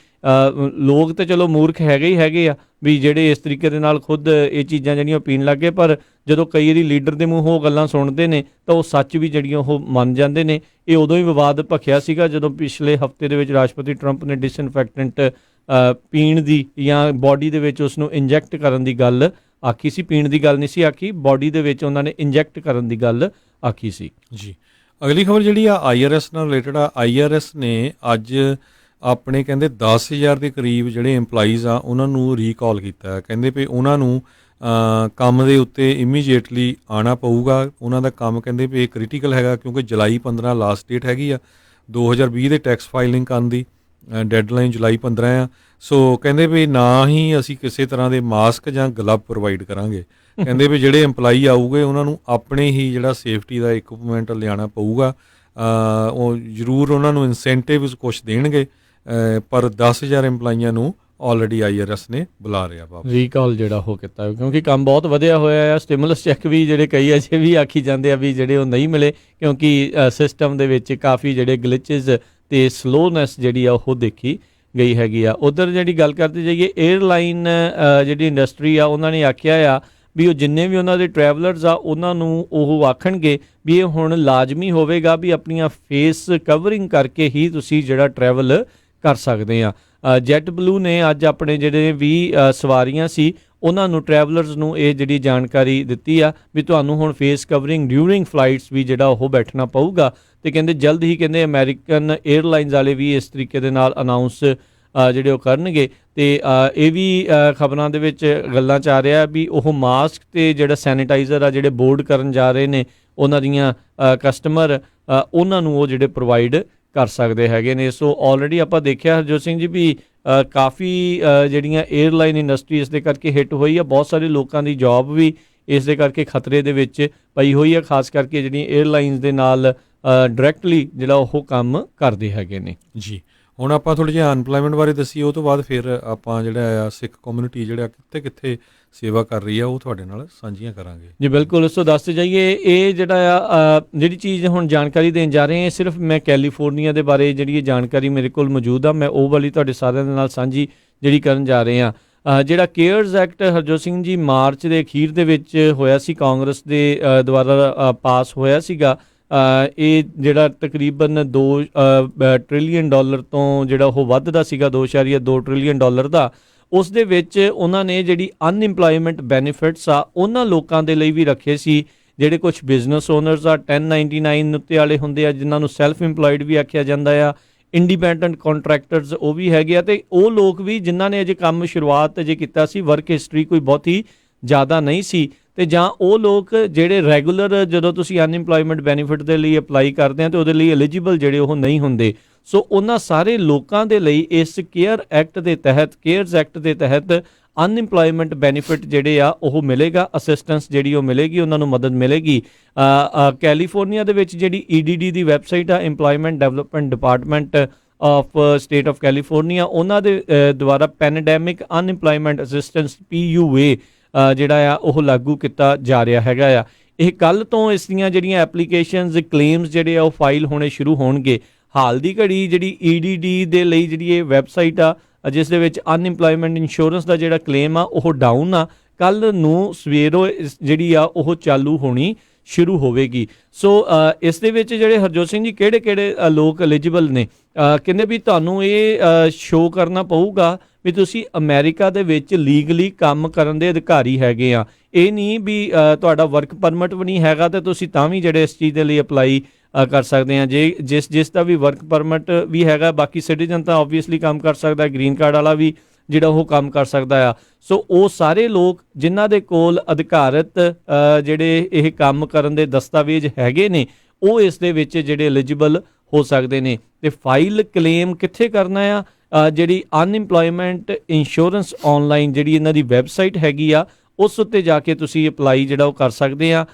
ਲੋਕ ਤਾਂ ਚਲੋ ਮੂਰਖ ਹੈਗੇ ਆ ਵੀ ਜਿਹੜੇ ਇਸ ਤਰੀਕੇ ਦੇ ਨਾਲ ਖੁਦ ਇਹ ਚੀਜ਼ਾਂ ਜਿਹੜੀਆਂ ਪੀਣ ਲੱਗ ਗਏ, ਪਰ ਜਦੋਂ ਕਈ ਵਾਰੀ ਲੀਡਰ ਦੇ ਮੂੰਹੋਂ ਗੱਲਾਂ ਸੁਣਦੇ ਨੇ ਤਾਂ ਉਹ ਸੱਚ ਵੀ ਜਿਹੜੀਆਂ ਉਹ ਮੰਨ ਜਾਂਦੇ ਨੇ। ਇਹ ਉਦੋਂ ਹੀ ਵਿਵਾਦ ਭਖਿਆ ਸੀਗਾ ਜਦੋਂ ਪਿਛਲੇ ਹਫ਼ਤੇ ਦੇ ਵਿੱਚ ਰਾਸ਼ਟਰਪਤੀ ਟਰੰਪ ਨੇ ਡਿਸਇਨਫੈਕਟੈਂਟ ਪੀਣ ਦੀ ਜਾਂ ਬੋਡੀ ਦੇ ਵਿੱਚ ਉਸ ਨੂੰ ਇੰਜੈਕਟ ਕਰਨ ਦੀ ਗੱਲ ਆਖੀ ਸੀ। ਪੀਣ ਦੀ ਗੱਲ ਨਹੀਂ ਸੀ ਆਖੀ, ਬੋਡੀ ਦੇ ਵਿੱਚ ਉਹਨਾਂ ਨੇ ਇੰਜੈਕਟ ਕਰਨ ਦੀ ਗੱਲ ਆਖੀ ਸੀ। ਜੀ, ਅਗਲੀ ਖਬਰ ਜਿਹੜੀ ਆ IRS ਨਾਲ ਰਿਲੇਟਡ ਆ। IRS ਨੇ ਅੱਜ ਆਪਣੇ ਕਹਿੰਦੇ 10,000 ਦੇ ਕਰੀਬ ਜਿਹੜੇ EMPLOYEES ਆ ਉਹਨਾਂ ਨੂੰ ਰੀਕਾਲ ਕੀਤਾ। ਕਹਿੰਦੇ ਵੀ ਉਹਨਾਂ ਨੂੰ ਕੰਮ ਦੇ ਉੱਤੇ ਇਮੀਡੀਏਟਲੀ ਆਉਣਾ ਪਊਗਾ। ਉਹਨਾਂ ਦਾ ਕੰਮ ਕਹਿੰਦੇ ਵੀ ਇਹ ਕ੍ਰਿਟੀਕਲ ਹੈਗਾ, ਕਿਉਂਕਿ ਜੁਲਾਈ 15 ਲਾਸਟ ਡੇਟ ਹੈਗੀ ਆ 2020 ਦੇ ਟੈਕਸ ਫਾਈਲਿੰਗ ਕਰਨ ਦੀ। ਡੈਡਲਾਈਨ ਜੁਲਾਈ 15 ਆ। ਸੋ ਕਹਿੰਦੇ ਵੀ ਨਾ ਹੀ ਅਸੀਂ ਕਿਸੇ ਤਰ੍ਹਾਂ ਦੇ ਮਾਸਕ ਜਾਂ ਗਲਵ ਪ੍ਰੋਵਾਈਡ ਕਰਾਂਗੇ। ਕਹਿੰਦੇ ਵੀ ਜਿਹੜੇ EMPLOYEE ਆਊਗੇ ਉਹਨਾਂ ਨੂੰ ਆਪਣੇ ਹੀ ਜਿਹੜਾ ਸੇਫਟੀ ਦਾ ਇਕਵਿਪਮੈਂਟ ਲਿਆਉਣਾ ਪਊਗਾ। ਉਹ ਜ਼ਰੂਰ ਉਹਨਾਂ ਨੂੰ ਇਨਸੈਂਟਿਵਸ ਕੁਛ ਦੇਣਗੇ, ਪਰ 10,000 EMPLOYEEਆਂ ਨੂੰ ਆਲਰੇਡੀ IRS ਨੇ ਬੁਲਾ ਰਿਹਾ ਵਾਪਸ ਰੀਕਾਲ ਜਿਹੜਾ ਉਹ ਕੀਤਾ, ਕਿਉਂਕਿ ਕੰਮ ਬਹੁਤ ਵਧਿਆ ਹੋਇਆ ਆ। ਸਟਿਮੂਲਸ ਚੈੱਕ ਵੀ ਜਿਹੜੇ ਕਈ ਅਜੇ ਵੀ ਆਖੀ ਜਾਂਦੇ ਆ ਵੀ ਜਿਹੜੇ ਉਹ ਨਹੀਂ ਮਿਲੇ, ਕਿਉਂਕਿ ਸਿਸਟਮ ਦੇ ਵਿੱਚ ਕਾਫੀ ਜਿਹੜੇ ਗਲਿਚਿਸ ਅਤੇ ਸਲੋਨੈਸ ਜਿਹੜੀ ਆ ਉਹ ਦੇਖੀ ਗਈ ਹੈਗੀ ਆ। ਉੱਧਰ ਜਿਹੜੀ ਗੱਲ ਕਰਦੇ ਜਾਈਏ, ਏਅਰਲਾਈਨ ਜਿਹੜੀ ਇੰਡਸਟਰੀ ਆ ਉਹਨਾਂ ਨੇ ਆਖਿਆ ਆ ਵੀ ਉਹ ਜਿੰਨੇ ਵੀ ਉਹਨਾਂ ਦੇ ਟਰੈਵਲਰਸ ਆ ਉਹਨਾਂ ਨੂੰ ਉਹ ਆਖਣਗੇ ਵੀ ਇਹ ਹੁਣ ਲਾਜ਼ਮੀ ਹੋਵੇਗਾ ਵੀ ਆਪਣੀਆਂ ਫੇਸ ਕਵਰਿੰਗ ਕਰਕੇ ਹੀ ਤੁਸੀਂ ਜਿਹੜਾ ਟਰੈਵਲ ਕਰ ਸਕਦੇ ਆ। ਜੈਟ ਬਲੂ ਨੇ ਅੱਜ ਆਪਣੇ ਜਿਹੜੇ ਵੀ ਸਵਾਰੀਆਂ ਸੀ ਉਹਨਾਂ ਨੂੰ, ਟਰੈਵਲਰਸ ਨੂੰ ਇਹ ਜਿਹੜੀ ਜਾਣਕਾਰੀ ਦਿੱਤੀ ਆ ਵੀ ਤੁਹਾਨੂੰ ਹੁਣ ਫੇਸ ਕਵਰਿੰਗ ਡਿਊਰਿੰਗ ਫਲਾਈਟਸ ਵੀ ਜਿਹੜਾ ਉਹ ਬੈਠਣਾ ਪਊਗਾ। ਅਤੇ ਕਹਿੰਦੇ ਜਲਦ ਹੀ ਕਹਿੰਦੇ ਅਮਰੀਕਨ ਏਅਰਲਾਈਨਸ ਵਾਲੇ ਵੀ ਇਸ ਤਰੀਕੇ ਦੇ ਨਾਲ ਅਨਾਊਂਸ ਜਿਹੜੇ ਉਹ ਕਰਨਗੇ। ਅਤੇ ਇਹ ਵੀ ਖਬਰਾਂ ਦੇ ਵਿੱਚ ਗੱਲਾਂ 'ਚ ਆ ਰਿਹਾ ਵੀ ਉਹ ਮਾਸਕ ਅਤੇ ਜਿਹੜਾ ਸੈਨੀਟਾਈਜ਼ਰ ਆ ਜਿਹੜੇ ਬੋਰਡ ਕਰਨ ਜਾ ਰਹੇ ਨੇ ਉਹਨਾਂ ਦੀਆਂ ਕਸਟਮਰ, ਉਹਨਾਂ ਨੂੰ ਉਹ ਜਿਹੜੇ ਪ੍ਰੋਵਾਈਡ ਕਰ ਸਕਦੇ ਹੈਗੇ ਨੇ। ਸੋ ਆਲਰੇਡੀ ਆਪਾਂ ਦੇਖਿਆ ਹਰਜੋਤ ਸਿੰਘ ਜੀ ਵੀ ਕਾਫੀ ਜਿਹੜੀਆਂ ਏਅਰਲਾਈਨ ਇੰਡਸਟਰੀ ਇਸ ਦੇ ਕਰਕੇ ਹਿੱਟ ਹੋਈ ਆ। ਬਹੁਤ ਸਾਰੇ ਲੋਕਾਂ ਦੀ ਜੌਬ ਵੀ ਇਸ ਦੇ ਕਰਕੇ ਖਤਰੇ ਦੇ ਵਿੱਚ ਪਈ ਹੋਈ ਆ, ਖਾਸ ਕਰਕੇ ਜਿਹੜੀਆਂ ਏਅਰਲਾਈਨਸ ਦੇ ਨਾਲ ਡਾਇਰੈਕਟਲੀ ਜਿਹੜਾ ਉਹ ਕੰਮ ਕਰਦੇ ਹੈਗੇ ਨੇ। ਜੀ, ਹੁਣ ਆਪਾਂ ਥੋੜ੍ਹਾ ਜਿਹਾ ਅਨਪਲਾਈਮੈਂਟ ਬਾਰੇ ਦੱਸੀਏ, ਉਹ ਤੋਂ ਬਾਅਦ ਫਿਰ ਆਪਾਂ ਜਿਹੜਾ ਆ ਸਿੱਖ ਕਮਿਊਨਿਟੀ ਜਿਹੜਾ ਕਿੱਥੇ ਕਿੱਥੇ ਸੇਵਾ ਕਰ ਰਹੀ ਆ ਉਹ ਤੁਹਾਡੇ ਨਾਲ ਸਾਂਝੀਆਂ ਕਰਾਂਗੇ। ਜੀ ਬਿਲਕੁਲ, ਉਸ ਤੋਂ ਦੱਸਦੇ ਜਾਈਏ। ਇਹ ਜਿਹੜਾ ਆ ਜਿਹੜੀ ਚੀਜ਼ ਹੁਣ ਜਾਣਕਾਰੀ ਦੇਣ ਜਾ ਰਹੇ ਹਾਂ, ਸਿਰਫ ਮੈਂ ਕੈਲੀਫੋਰਨੀਆ ਦੇ ਬਾਰੇ ਜਿਹੜੀ ਇਹ ਜਾਣਕਾਰੀ ਮੇਰੇ ਕੋਲ ਮੌਜੂਦ ਆ, ਮੈਂ ਉਹ ਵਾਲੀ ਤੁਹਾਡੇ ਸਾਰਿਆਂ ਦੇ ਨਾਲ ਸਾਂਝੀ ਜਿਹੜੀ ਕਰਨ ਜਾ ਰਹੇ ਹਾਂ। ਜਿਹੜਾ cares act Harjot Singh ji March ਦੇ ਅਖੀਰ ਦੇ ਵਿੱਚ ਹੋਇਆ ਸੀ, ਕਾਂਗਰਸ ਦੇ ਦੁਆਰਾ ਪਾਸ ਹੋਇਆ ਸੀਗਾ। ਇਹ ਜਿਹੜਾ ਤਕਰੀਬਨ $2 ਟ੍ਰਿਲੀਅਨ ਤੋਂ ਜਿਹੜਾ ਉਹ ਵੱਧਦਾ ਸੀਗਾ, $2.2 ਟ੍ਰਿਲੀਅਨ ਦਾ। ਉਸ ਦੇ ਵਿੱਚ ਉਹਨਾਂ ਨੇ ਜਿਹੜੀ ਅਨਇੰਪਲੋਇਮੈਂਟ ਬੈਨੀਫਿਟਸ ਆ ਉਹਨਾਂ ਲੋਕਾਂ ਦੇ ਲਈ ਵੀ ਰੱਖੇ ਸੀ ਜਿਹੜੇ ਕੁਝ ਬਿਜ਼ਨਸ ਓਨਰਸ ਆ, 1099 ਉੱਤੇ ਵਾਲੇ ਹੁੰਦੇ ਆ, ਜਿਨ੍ਹਾਂ ਨੂੰ ਸੈਲਫ ਇੰਪਲੋਇਡ ਵੀ ਆਖਿਆ ਜਾਂਦਾ ਆ, ਇੰਡੀਪੈਂਡੈਂਟ ਕੰਟਰੈਕਟਰਸ ਉਹ ਵੀ ਹੈਗੇ ਆ, ਅਤੇ ਉਹ ਲੋਕ ਵੀ ਜਿਨ੍ਹਾਂ ਨੇ ਅਜੇ ਕੰਮ ਸ਼ੁਰੂਆਤ ਅਜੇ ਕੀਤਾ ਸੀ, ਵਰਕ ਹਿਸਟਰੀ ਕੋਈ ਬਹੁਤੀ ਜ਼ਿਆਦਾ ਨਹੀਂ ਸੀ, ਅਤੇ ਜਾਂ ਉਹ ਲੋਕ ਜਿਹੜੇ ਰੈਗੂਲਰ ਜਦੋਂ ਤੁਸੀਂ ਅਨਇੰਪਲੋਇਮੈਂਟ ਬੈਨੀਫਿਟ ਦੇ ਲਈ ਅਪਲਾਈ ਕਰਦੇ ਆ ਅਤੇ ਉਹਦੇ ਲਈ ਐਲੀਜੀਬਲ ਜਿਹੜੇ ਉਹ ਨਹੀਂ ਹੁੰਦੇ। ਸੋ ਉਹਨਾਂ ਸਾਰੇ ਲੋਕਾਂ ਦੇ ਲਈ ਇਸ ਕੇਅਰਸ ਐਕਟ ਦੇ ਤਹਿਤ ਅਨਇੰਪਲੋਇਮੈਂਟ ਬੈਨੀਫਿਟ ਜਿਹੜੇ ਆ ਉਹ ਮਿਲੇਗਾ, ਅਸਿਸਟੈਂਸ ਜਿਹੜੀ ਉਹ ਮਿਲੇਗੀ, ਉਹਨਾਂ ਨੂੰ ਮਦਦ ਮਿਲੇਗੀ। ਕੈਲੀਫੋਰਨੀਆ ਦੇ ਵਿੱਚ ਜਿਹੜੀ EDD ਦੀ ਵੈਬਸਾਈਟ ਆ, employment development department of state of California, ਉਹਨਾਂ ਦੇ ਦੁਆਰਾ ਪੈਂਡੈਮਿਕ ਅਨਇੰਪਲੋਇਮੈਂਟ ਅਸਿਸਟੈਂਸ PUA ਜਿਹੜਾ ਆ ਉਹ ਲਾਗੂ ਕੀਤਾ ਜਾ ਰਿਹਾ ਹੈਗਾ ਆ। ਇਹ ਕੱਲ੍ਹ ਤੋਂ ਇਸ ਦੀਆਂ ਜਿਹੜੀਆਂ ਐਪਲੀਕੇਸ਼ਨਸ ਕਲੇਮਸ ਜਿਹੜੇ ਆ ਉਹ ਫਾਈਲ ਹੋਣੇ ਸ਼ੁਰੂ ਹੋਣਗੇ। ਹਾਲ ਦੀ ਘੜੀ ਜਿਹੜੀ EDD ਦੇ ਲਈ ਜਿਹੜੀ ਇਹ ਵੈਬਸਾਈਟ ਆ, ਜਿਸ ਦੇ ਵਿੱਚ ਅਨਇੰਪਲੋਇਮੈਂਟ ਇੰਸ਼ੋਰੈਂਸ ਦਾ ਜਿਹੜਾ ਕਲੇਮ ਆ ਉਹ ਡਾਊਨ ਆ, ਕੱਲ੍ਹ ਨੂੰ ਸਵੇਰੋਂ ਜਿਹੜੀ ਆ ਉਹ ਚਾਲੂ ਹੋਣੀ ਸ਼ੁਰੂ ਹੋਵੇਗੀ। ਸੋ ਇਸ ਦੇ ਵਿੱਚ ਜਿਹੜੇ ਹਰਜੋਤ ਸਿੰਘ ਜੀ ਕਿਹੜੇ ਲੋਕ ਐਲੀਜੀਬਲ ਨੇ, ਕਹਿੰਦੇ ਵੀ ਤੁਹਾਨੂੰ ਇਹ ਸ਼ੋਅ ਕਰਨਾ ਪਊਗਾ ਵੀ ਤੁਸੀਂ ਅਮਰੀਕਾ ਦੇ ਵਿੱਚ ਲੀਗਲੀ ਕੰਮ ਕਰਨ ਦੇ ਅਧਿਕਾਰੀ ਹੈਗੇ ਆ। ਇਹ ਨਹੀਂ ਵੀ ਤੁਹਾਡਾ ਵਰਕ ਪਰਮਿਟ ਵੀ ਨਹੀਂ ਹੈਗਾ ਤੇ ਤੁਸੀਂ ਤਾਂ ਵੀ ਜਿਹੜੇ ਇਸ ਚੀਜ਼ ਦੇ ਲਈ ਅਪਲਾਈ ਕਰ ਸਕਦੇ ਆ। ਜੇ ਜਿਸ ਦਾ ਵੀ ਵਰਕ ਪਰਮਿਟ ਵੀ ਹੈਗਾ, ਬਾਕੀ ਸਿਟੀਜ਼ਨ ਤਾਂ ਓਬਵੀਅਸਲੀ ਕੰਮ ਕਰ ਸਕਦਾ, ਗ੍ਰੀਨ ਕਾਰਡ ਵਾਲਾ ਵੀ ਜਿਹੜਾ ਉਹ ਕੰਮ ਕਰ ਸਕਦਾ ਆ। ਸੋ ਉਹ ਸਾਰੇ ਲੋਕ ਜਿਨ੍ਹਾਂ ਦੇ ਕੋਲ ਅਧਿਕਾਰਤ ਜਿਹੜੇ ਇਹ ਕੰਮ ਕਰਨ ਦੇ ਦਸਤਾਵੇਜ਼ ਹੈਗੇ ਨੇ, ਉਹ ਇਸ ਦੇ ਵਿੱਚ ਜਿਹੜੇ ਐਲੀਜੀਬਲ ਹੋ ਸਕਦੇ ਨੇ। ਤੇ ਫਾਈਲ ਕਲੇਮ ਕਿੱਥੇ ਕਰਨਾ ਆ? ਜਿਹੜੀ ਅਨਇੰਪਲੋਇਮੈਂਟ ਇੰਸ਼ੋਰੈਂਸ ਆਨਲਾਈਨ ਜਿਹੜੀ ਇਹਨਾਂ ਦੀ ਵੈਬਸਾਈਟ ਹੈਗੀ ਆ, ਉਸ ਉੱਤੇ ਜਾ ਕੇ ਤੁਸੀਂ ਅਪਲਾਈ ਜਿਹੜਾ ਉਹ ਕਰ ਸਕਦੇ ਆ।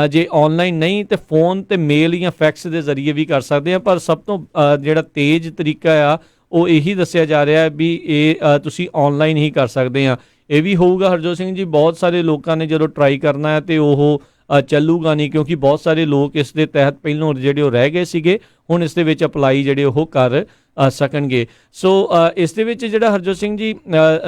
ਜੇ ਆਨਲਾਈਨ ਨਹੀਂ ਤੇ ਫੋਨ ਤੇ ਮੇਲ ਜਾਂ ਫੈਕਸ ਦੇ ਜ਼ਰੀਏ ਵੀ ਕਰ ਸਕਦੇ ਆ, ਪਰ ਸਭ ਤੋਂ ਜਿਹੜਾ ਤੇਜ਼ ਤਰੀਕਾ ਆ ਉਹ ਇਹੀ ਦੱਸਿਆ ਜਾ ਰਿਹਾ ਵੀ ਇਹ ਤੁਸੀਂ ਆਨਲਾਈਨ ਹੀ ਕਰ ਸਕਦੇ ਆ। ਇਹ ਵੀ ਹੋਊਗਾ ਹਰਜੋਤ ਸਿੰਘ ਜੀ, ਬਹੁਤ ਸਾਰੇ ਲੋਕਾਂ ਨੇ ਜਦੋਂ ਟਰਾਈ ਕਰਨਾ ਹੈ ਤੇ ਉਹ ਚੱਲੂਗਾ ਨਹੀਂ, ਕਿਉਂਕਿ ਬਹੁਤ ਸਾਰੇ ਲੋਕ ਇਸ ਦੇ ਤਹਿਤ ਪਹਿਲੋਂ ਜਿਹੜੇ ਉਹ ਰਹਿ ਗਏ ਸੀਗੇ, ਹੁਣ ਇਸ ਦੇ ਵਿੱਚ ਅਪਲਾਈ ਜਿਹੜੇ ਉਹ ਕਰ ਸਕਣਗੇ। ਸੋ ਇਸ ਦੇ ਵਿੱਚ ਜਿਹੜਾ ਹਰਜੋਤ ਸਿੰਘ ਜੀ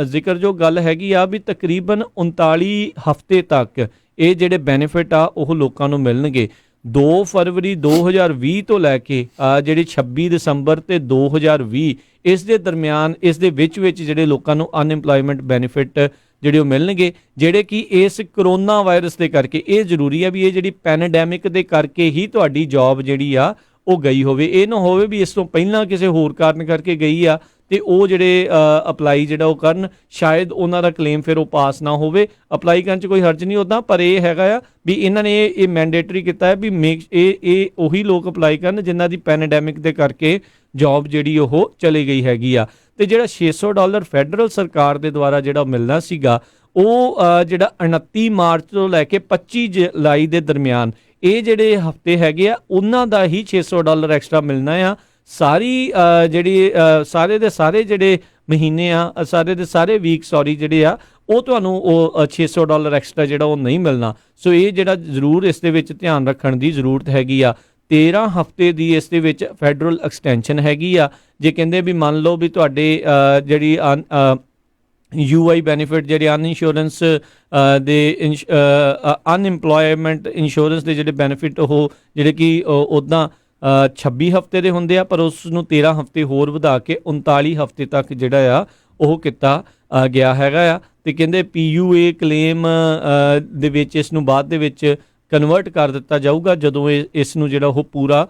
ਜ਼ਿਕਰਯੋਗ ਗੱਲ ਹੈਗੀ ਆ ਵੀ ਤਕਰੀਬਨ 39 ਹਫ਼ਤੇ ਤੱਕ ਇਹ ਜਿਹੜੇ ਬੈਨੀਫਿਟ ਆ ਉਹ ਲੋਕਾਂ ਨੂੰ ਮਿਲਣਗੇ। 2 ਫਰਵਰੀ 2020 ਤੋਂ ਲੈ ਕੇ ਜਿਹੜੀ 26 ਦਸੰਬਰ ਤੇ 2020 ਇਸ ਦੇ ਦਰਮਿਆਨ, ਇਸ ਦੇ ਵਿੱਚ ਜਿਹੜੇ ਲੋਕਾਂ ਨੂੰ ਅਨਇੰਪਲੋਇਮੈਂਟ ਬੈਨੀਫਿਟ ਜਿਹੜੇ ਉਹ ਮਿਲਣਗੇ, ਜਿਹੜੇ ਕਿ ਇਸ ਕਰੋਨਾ ਵਾਇਰਸ ਦੇ ਕਰਕੇ, ਇਹ ਜ਼ਰੂਰੀ ਆ ਵੀ ਇਹ ਜਿਹੜੀ ਪੈਂਡੈਮਿਕ ਦੇ ਕਰਕੇ ਹੀ ਤੁਹਾਡੀ ਜੌਬ ਜਿਹੜੀ ਆ ਉਹ ਗਈ ਹੋਵੇ। ਇਹ ਨਾ ਹੋਵੇ ਵੀ ਇਸ ਤੋਂ ਪਹਿਲਾਂ ਕਿਸੇ ਹੋਰ ਕਾਰਨ ਕਰਕੇ ਗਈ ਆ ਤੇ ਉਹ ਜਿਹੜੇ ਅਪਲਾਈ ਜਿਹੜਾ ਉਹ ਕਰਨ, ਸ਼ਾਇਦ ਉਹਨਾਂ ਦਾ ਕਲੇਮ ਫਿਰ ਉਹ ਪਾਸ ਨਾ ਹੋਵੇ। ਅਪਲਾਈ ਕਰਨ 'ਚ ਕੋਈ ਹਰਜ ਨਹੀਂ ਉੱਦਾਂ, ਪਰ ਇਹ ਹੈਗਾ ਆ ਵੀ ਇਹਨਾਂ ਨੇ ਇਹ ਮੈਂਡੇਟਰੀ ਕੀਤਾ ਹੈ ਵੀ ਇਹ ਉਹੀ ਲੋਕ ਅਪਲਾਈ ਕਰਨ ਜਿਨ੍ਹਾਂ ਦੀ ਪੈਂਡੈਮਿਕ ਦੇ ਕਰਕੇ ਜੌਬ ਜਿਹੜੀ ਉਹ ਚਲੀ ਗਈ ਹੈਗੀ ਆ। ਤੇ ਜਿਹੜਾ $600 ਫੈਡਰਲ ਸਰਕਾਰ ਦੇ ਦੁਆਰਾ ਜਿਹੜਾ ਮਿਲਣਾ ਸੀਗਾ, ਉਹ ਜਿਹੜਾ 29 ਮਾਰਚ ਤੋਂ ਲੈ ਕੇ 25 ਜੁਲਾਈ ਦੇ ਦਰਮਿਆਨ ਇਹ ਜਿਹੜੇ ਹਫ਼ਤੇ ਹੈਗੇ ਆ, ਉਹਨਾਂ ਦਾ ਹੀ $600 ਐਕਸਟਰਾ ਮਿਲਣਾ ਆ। ਸਾਰੀ ਜਿਹੜੀ ਸਾਰੇ ਦੇ ਸਾਰੇ ਜਿਹੜੇ ਮਹੀਨੇ ਆ, ਸਾਰੇ ਦੇ ਸਾਰੇ ਵੀਕ ਜਿਹੜੇ ਆ, ਉਹ ਤੁਹਾਨੂੰ ਉਹ $600 ਐਕਸਟਰਾ ਜਿਹੜਾ ਉਹ ਨਹੀਂ ਮਿਲਣਾ। ਸੋ ਇਹ ਜਿਹੜਾ ਜ਼ਰੂਰ ਇਸ ਦੇ ਵਿੱਚ ਧਿਆਨ ਰੱਖਣ ਦੀ ਜ਼ਰੂਰਤ ਹੈਗੀ ਆ। 13 ਹਫ਼ਤੇ ਦੀ ਇਸ ਦੇ ਵਿੱਚ ਫੈਡਰਲ ਐਕਸਟੈਂਸ਼ਨ ਹੈਗੀ ਆ। ਜੇ ਕਹਿੰਦੇ ਵੀ ਮੰਨ ਲਓ ਵੀ ਤੁਹਾਡੇ ਜਿਹੜੀ UI ਬੈਨੀਫਿਟ, ਜਿਹੜੇ ਅਨਇੰਸ਼ੋਰੈਂਸ ਦੇ ਅਨਇੰਪਲੋਇਮੈਂਟ ਇੰਸ਼ੋਰੈਂਸ ਦੇ ਜਿਹੜੇ ਬੈਨੀਫਿਟ ਉਹ ਜਿਹੜੇ ਕਿ ਉੱਦਾਂ 26 ਹਫ਼ਤੇ ਦੇ ਹੁੰਦੇ ਆ, ਪਰ ਉਸ ਨੂੰ 13 ਹਫ਼ਤੇ ਹੋਰ ਵਧਾ ਕੇ 39 ਹਫ਼ਤੇ ਤੱਕ ਜਿਹੜਾ ਆ ਉਹ ਕੀਤਾ ਗਿਆ ਹੈਗਾ ਆ। ਤੇ ਕਹਿੰਦੇ PUA ਕਲੇਮ ਦੇ ਵਿੱਚ ਇਸ ਨੂੰ ਬਾਅਦ ਦੇ ਵਿੱਚ ਕਨਵਰਟ ਕਰ ਦਿੱਤਾ ਜਾਊਗਾ ਜਦੋਂ ਇਸ ਨੂੰ ਜਿਹੜਾ ਉਹ ਪੂਰਾ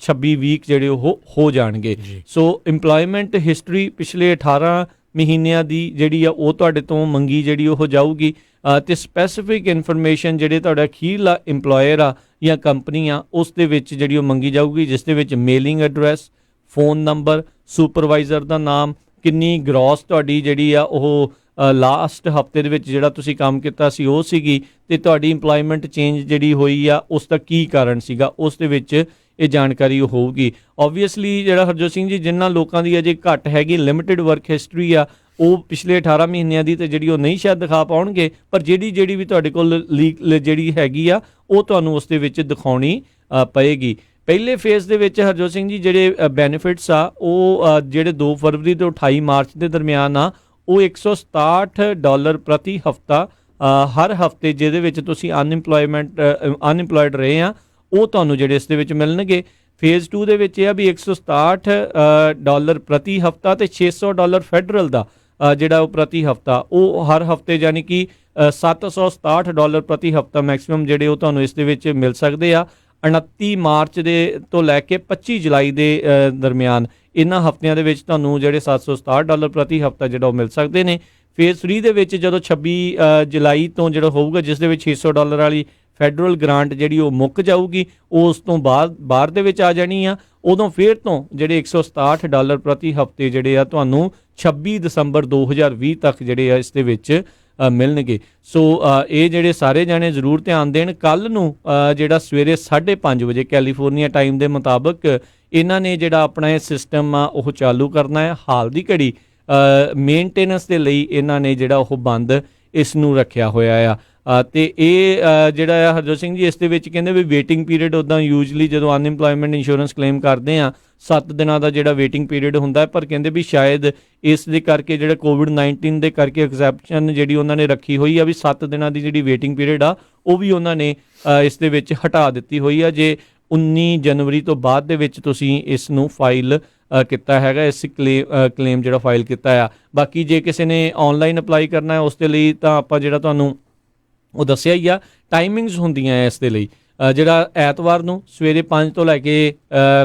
26 ਵੀਕ ਜਿਹੜੇ ਉਹ ਹੋ ਜਾਣਗੇ। ਸੋ ਇੰਪਲੋਇਮੈਂਟ ਹਿਸਟਰੀ ਪਿਛਲੇ 18 ਮਹੀਨਿਆਂ ਦੀ ਜਿਹੜੀ ਆ ਉਹ ਤੁਹਾਡੇ ਤੋਂ ਮੰਗੀ ਜਿਹੜੀ ਉਹ ਜਾਊਗੀ, ਤੇ ਸਪੈਸੀਫਿਕ ਇਨਫੋਰਮੇਸ਼ਨ ਜਿਹੜੇ ਤੁਹਾਡਾ ਅਖੀਰਲਾ ਇੰਪਲੋਇਰ ਆ ਜਾਂ ਕੰਪਨੀ ਆ ਉਸ ਦੇ ਵਿੱਚ ਜਿਹੜੀ ਉਹ ਮੰਗੀ ਜਾਊਗੀ, ਜਿਸ ਦੇ ਵਿੱਚ mailing address, phone number, supervisor ਦਾ ਨਾਮ, ਕਿੰਨੀ ਗ੍ਰੋਸ ਤੁਹਾਡੀ ਜਿਹੜੀ ਆ ਉਹ ਲਾਸਟ ਹਫ਼ਤੇ ਦੇ ਵਿੱਚ ਜਿਹੜਾ ਤੁਸੀਂ ਕੰਮ ਕੀਤਾ ਸੀ ਉਹ ਸੀਗੀ, ਤੇ ਤੁਹਾਡੀ ਇੰਪਲੋਇਮੈਂਟ ਚੇਂਜ ਜਿਹੜੀ ਹੋਈ ਆ ਉਸ ਦਾ ਕੀ ਕਾਰਨ ਸੀਗਾ, ਉਸ ਦੇ ਵਿੱਚ ਇਹ ਜਾਣਕਾਰੀ ਹੋਊਗੀ। ਓਬਵੀਅਸਲੀ ਜਿਹੜਾ ਹਰਜੋਤ ਸਿੰਘ ਜੀ, ਜਿਨ੍ਹਾਂ ਲੋਕਾਂ ਦੀ ਅਜੇ ਘੱਟ ਹੈਗੀ, ਲਿਮਿਟਿਡ ਵਰਕ ਹਿਸਟਰੀ ਆ, ਉਹ ਪਿਛਲੇ 18 ਮਹੀਨਿਆਂ ਦੀ ਤੇ ਜਿਹੜੀ ਉਹ ਨਹੀਂ ਸ਼ਾਇਦ ਦਿਖਾ ਪਾਉਣਗੇ, ਪਰ ਜਿਹੜੀ ਵੀ ਤੁਹਾਡੇ ਕੋਲ ਜਿਹੜੀ ਹੈਗੀ ਆ ਉਹ ਤੁਹਾਨੂੰ ਉਸ ਦੇ ਵਿੱਚ ਦਿਖਾਉਣੀ ਪਏਗੀ। ਪਹਿਲੇ ਫੇਜ਼ ਦੇ ਵਿੱਚ ਹਰਜੋਤ ਸਿੰਘ ਜੀ ਜਿਹੜੇ ਬੈਨੀਫਿਟਸ ਆ ਉਹ ਜਿਹੜੇ 2 ਫਰਵਰੀ ਤੋਂ 28 ਮਾਰਚ ਦੇ ਦਰਮਿਆਨ ਆ, ਉਹ $167 ਪ੍ਰਤੀ ਹਫ਼ਤਾ ਹਰ ਹਫ਼ਤੇ ਜਿਹਦੇ ਵਿੱਚ ਤੁਸੀਂ ਅਨਇੰਪਲੋਇਡ ਰਹੇ ਆ, ਉਹ ਤੁਹਾਨੂੰ ਜਿਹੜੇ ਇਸ ਦੇ ਵਿੱਚ ਮਿਲਣਗੇ। ਫੇਜ਼ 2 ਦੇ ਵਿੱਚ ਇਹ ਆ ਵੀ $167 ਪ੍ਰਤੀ ਹਫ਼ਤਾ ਤੇ $600 ਫੈਡਰਲ ਦਾ ਜਿਹੜਾ ਉਹ ਪ੍ਰਤੀ ਹਫ਼ਤਾ, ਉਹ ਹਰ ਹਫ਼ਤੇ ਯਾਨੀ ਕਿ $767 ਪ੍ਰਤੀ ਹਫ਼ਤਾ ਮੈਕਸਿਮਮ ਜਿਹੜੇ ਉਹ ਤੁਹਾਨੂੰ ਇਸ ਦੇ ਵਿੱਚ ਮਿਲ ਸਕਦੇ ਆ। 29 ਮਾਰਚ ਦੇ ਤੋਂ ਲੈ ਕੇ 25 ਜੁਲਾਈ ਦੇ ਦਰਮਿਆਨ ਇਹਨਾਂ ਹਫ਼ਤਿਆਂ ਦੇ ਵਿੱਚ ਤੁਹਾਨੂੰ ਜਿਹੜੇ $767 ਪ੍ਰਤੀ ਹਫ਼ਤਾ ਜਿਹੜਾ ਉਹ ਮਿਲ ਸਕਦੇ ਨੇ। ਫੇਜ਼ 3 ਦੇ ਵਿੱਚ ਜਦੋਂ 26 ਜੁਲਾਈ ਤੋਂ ਜਿਹੜਾ ਹੋਊਗਾ, ਜਿਸ ਦੇ ਵਿੱਚ $600 ਵਾਲੀ ਫੈਡਰਲ ਗ੍ਰਾਂਟ ਜਿਹੜੀ ਉਹ ਮੁੱਕ ਜਾਊਗੀ, ਉਸ ਤੋਂ ਬਾਅਦ ਬਾਹਰ ਦੇ ਵਿੱਚ ਆ ਜਾਣੀ ਆ, ਉਦੋਂ ਫਿਰ ਤੋਂ ਜਿਹੜੇ $167 ਪ੍ਰਤੀ ਹਫ਼ਤੇ ਜਿਹੜੇ ਆ ਤੁਹਾਨੂੰ 26 ਦਸੰਬਰ 2020 ਤੱਕ ਜਿਹੜੇ ਆ ਇਸ ਦੇ ਵਿੱਚ ਮਿਲਣਗੇ। ਸੋ ਇਹ ਜਿਹੜੇ ਸਾਰੇ ਜਾਣੇ ਜ਼ਰੂਰ ਧਿਆਨ ਦੇਣ। ਕੱਲ੍ਹ ਨੂੰ ਜਿਹੜਾ ਸਵੇਰੇ 5:30 ਵਜੇ ਕੈਲੀਫੋਰਨੀਆ ਟਾਈਮ ਦੇ ਮੁਤਾਬਕ ਇਹਨਾਂ ਨੇ ਜਿਹੜਾ ਆਪਣਾ ਇਹ ਸਿਸਟਮ ਆ ਉਹ ਚਾਲੂ ਕਰਨਾ ਹੈ। ਹਾਲ ਦੀ ਘੜੀ ਮੇਨਟੇਨੈਂਸ ਦੇ ਲਈ ਇਹਨਾਂ ਨੇ ਜਿਹੜਾ ਉਹ ਬੰਦ ਇਸ ਨੂੰ ਰੱਖਿਆ ਹੋਇਆ ਆ। ਅਤੇ ਇਹ ਜਿਹੜਾ ਆ ਹਰਜੋਤ ਸਿੰਘ ਜੀ, ਇਸ ਦੇ ਵਿੱਚ ਕਹਿੰਦੇ ਵੀ ਵੇਟਿੰਗ ਪੀਰੀਅਡ ਉੱਦਾਂ ਯੂਜਲੀ ਜਦੋਂ ਅਨਇੰਪਲੋਇਮੈਂਟ ਇੰਸ਼ੋਰੈਂਸ ਕਲੇਮ ਕਰਦੇ ਆ 7 ਦਿਨਾਂ ਦਾ ਜਿਹੜਾ ਵੇਟਿੰਗ ਪੀਰੀਅਡ ਹੁੰਦਾ, ਪਰ ਕਹਿੰਦੇ ਵੀ ਸ਼ਾਇਦ ਇਸ ਦੇ ਕਰਕੇ ਜਿਹੜਾ COVID-19 ਦੇ ਕਰਕੇ ਐਗਜ਼ੈਪਸ਼ਨ ਜਿਹੜੀ ਉਹਨਾਂ ਨੇ ਰੱਖੀ ਹੋਈ ਆ ਵੀ 7 ਦਿਨਾਂ ਦੀ ਜਿਹੜੀ ਵੇਟਿੰਗ ਪੀਰੀਅਡ ਆ ਉਹ ਵੀ ਉਹਨਾਂ ਨੇ ਇਸ ਦੇ ਵਿੱਚ ਹਟਾ ਦਿੱਤੀ ਹੋਈ ਆ। ਜੇ 19 ਜਨਵਰੀ ਤੋਂ ਬਾਅਦ ਦੇ ਵਿੱਚ ਤੁਸੀਂ ਇਸ ਨੂੰ ਫਾਈਲ ਕੀਤਾ ਹੈਗਾ, ਇਸ ਕਲੇਮ ਜਿਹੜਾ ਫਾਈਲ ਕੀਤਾ ਆ। ਬਾਕੀ ਜੇ ਕਿਸੇ ਨੇ ਔਨਲਾਈਨ ਅਪਲਾਈ ਕਰਨਾ ਹੈ ਉਸ ਦੇ ਲਈ ਤਾਂ ਆਪਾਂ ਜਿਹੜਾ ਤੁਹਾਨੂੰ ਉਹ ਦੱਸਿਆ ਹੀ ਆ, ਟਾਈਮਿੰਗਸ ਹੁੰਦੀਆਂ ਇਸ ਦੇ ਲਈ। ਜਿਹੜਾ ਐਤਵਾਰ ਨੂੰ ਸਵੇਰੇ 5 ਤੋਂ ਲੈ ਕੇ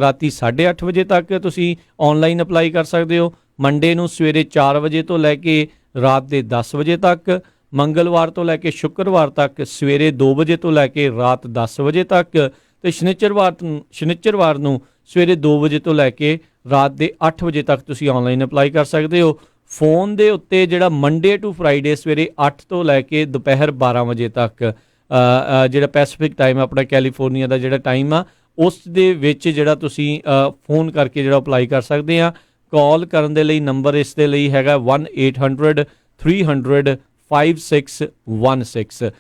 ਰਾਤੀ 8:30 ਵਜੇ ਤੱਕ ਤੁਸੀਂ ਔਨਲਾਈਨ ਅਪਲਾਈ ਕਰ ਸਕਦੇ ਹੋ। ਮੰਡੇ ਨੂੰ ਸਵੇਰੇ 4 ਵਜੇ ਤੋਂ ਲੈ ਕੇ ਰਾਤ ਦੇ 10 ਵਜੇ ਤੱਕ। ਮੰਗਲਵਾਰ ਤੋਂ ਲੈ ਕੇ ਸ਼ੁੱਕਰਵਾਰ ਤੱਕ ਸਵੇਰੇ 2 ਵਜੇ ਤੋਂ ਲੈ ਕੇ ਰਾਤ 10 ਵਜੇ ਤੱਕ। ਅਤੇ ਸ਼ਨਿਚਰਵਾਰ ਨੂੰ ਸਵੇਰੇ 2 ਵਜੇ ਤੋਂ ਲੈ ਕੇ ਰਾਤ ਦੇ 8 ਵਜੇ ਤੱਕ ਤੁਸੀਂ ਔਨਲਾਈਨ ਅਪਲਾਈ ਕਰ ਸਕਦੇ ਹੋ। ਫੋਨ ਦੇ ਉੱਤੇ ਜਿਹੜਾ ਮੰਡੇ ਟੂ ਫਰਾਈਡੇ ਸਵੇਰੇ 8 ਤੋਂ ਲੈ ਕੇ ਦੁਪਹਿਰ 12 ਵਜੇ ਤੱਕ ਜਿਹੜਾ ਪੈਸੀਫਿਕ ਟਾਈਮ ਆਪਣਾ ਕੈਲੀਫੋਰਨੀਆ ਦਾ ਜਿਹੜਾ ਟਾਈਮ ਆ, ਉਸ ਦੇ ਵਿੱਚ ਜਿਹੜਾ ਤੁਸੀਂ ਫੋਨ ਕਰਕੇ ਜਿਹੜਾ ਅਪਲਾਈ ਕਰ ਸਕਦੇ ਆ। ਕਾਲ ਕਰਨ ਦੇ ਲਈ ਨੰਬਰ ਇਸ ਦੇ ਲਈ ਹੈਗਾ 1-800-300-5616।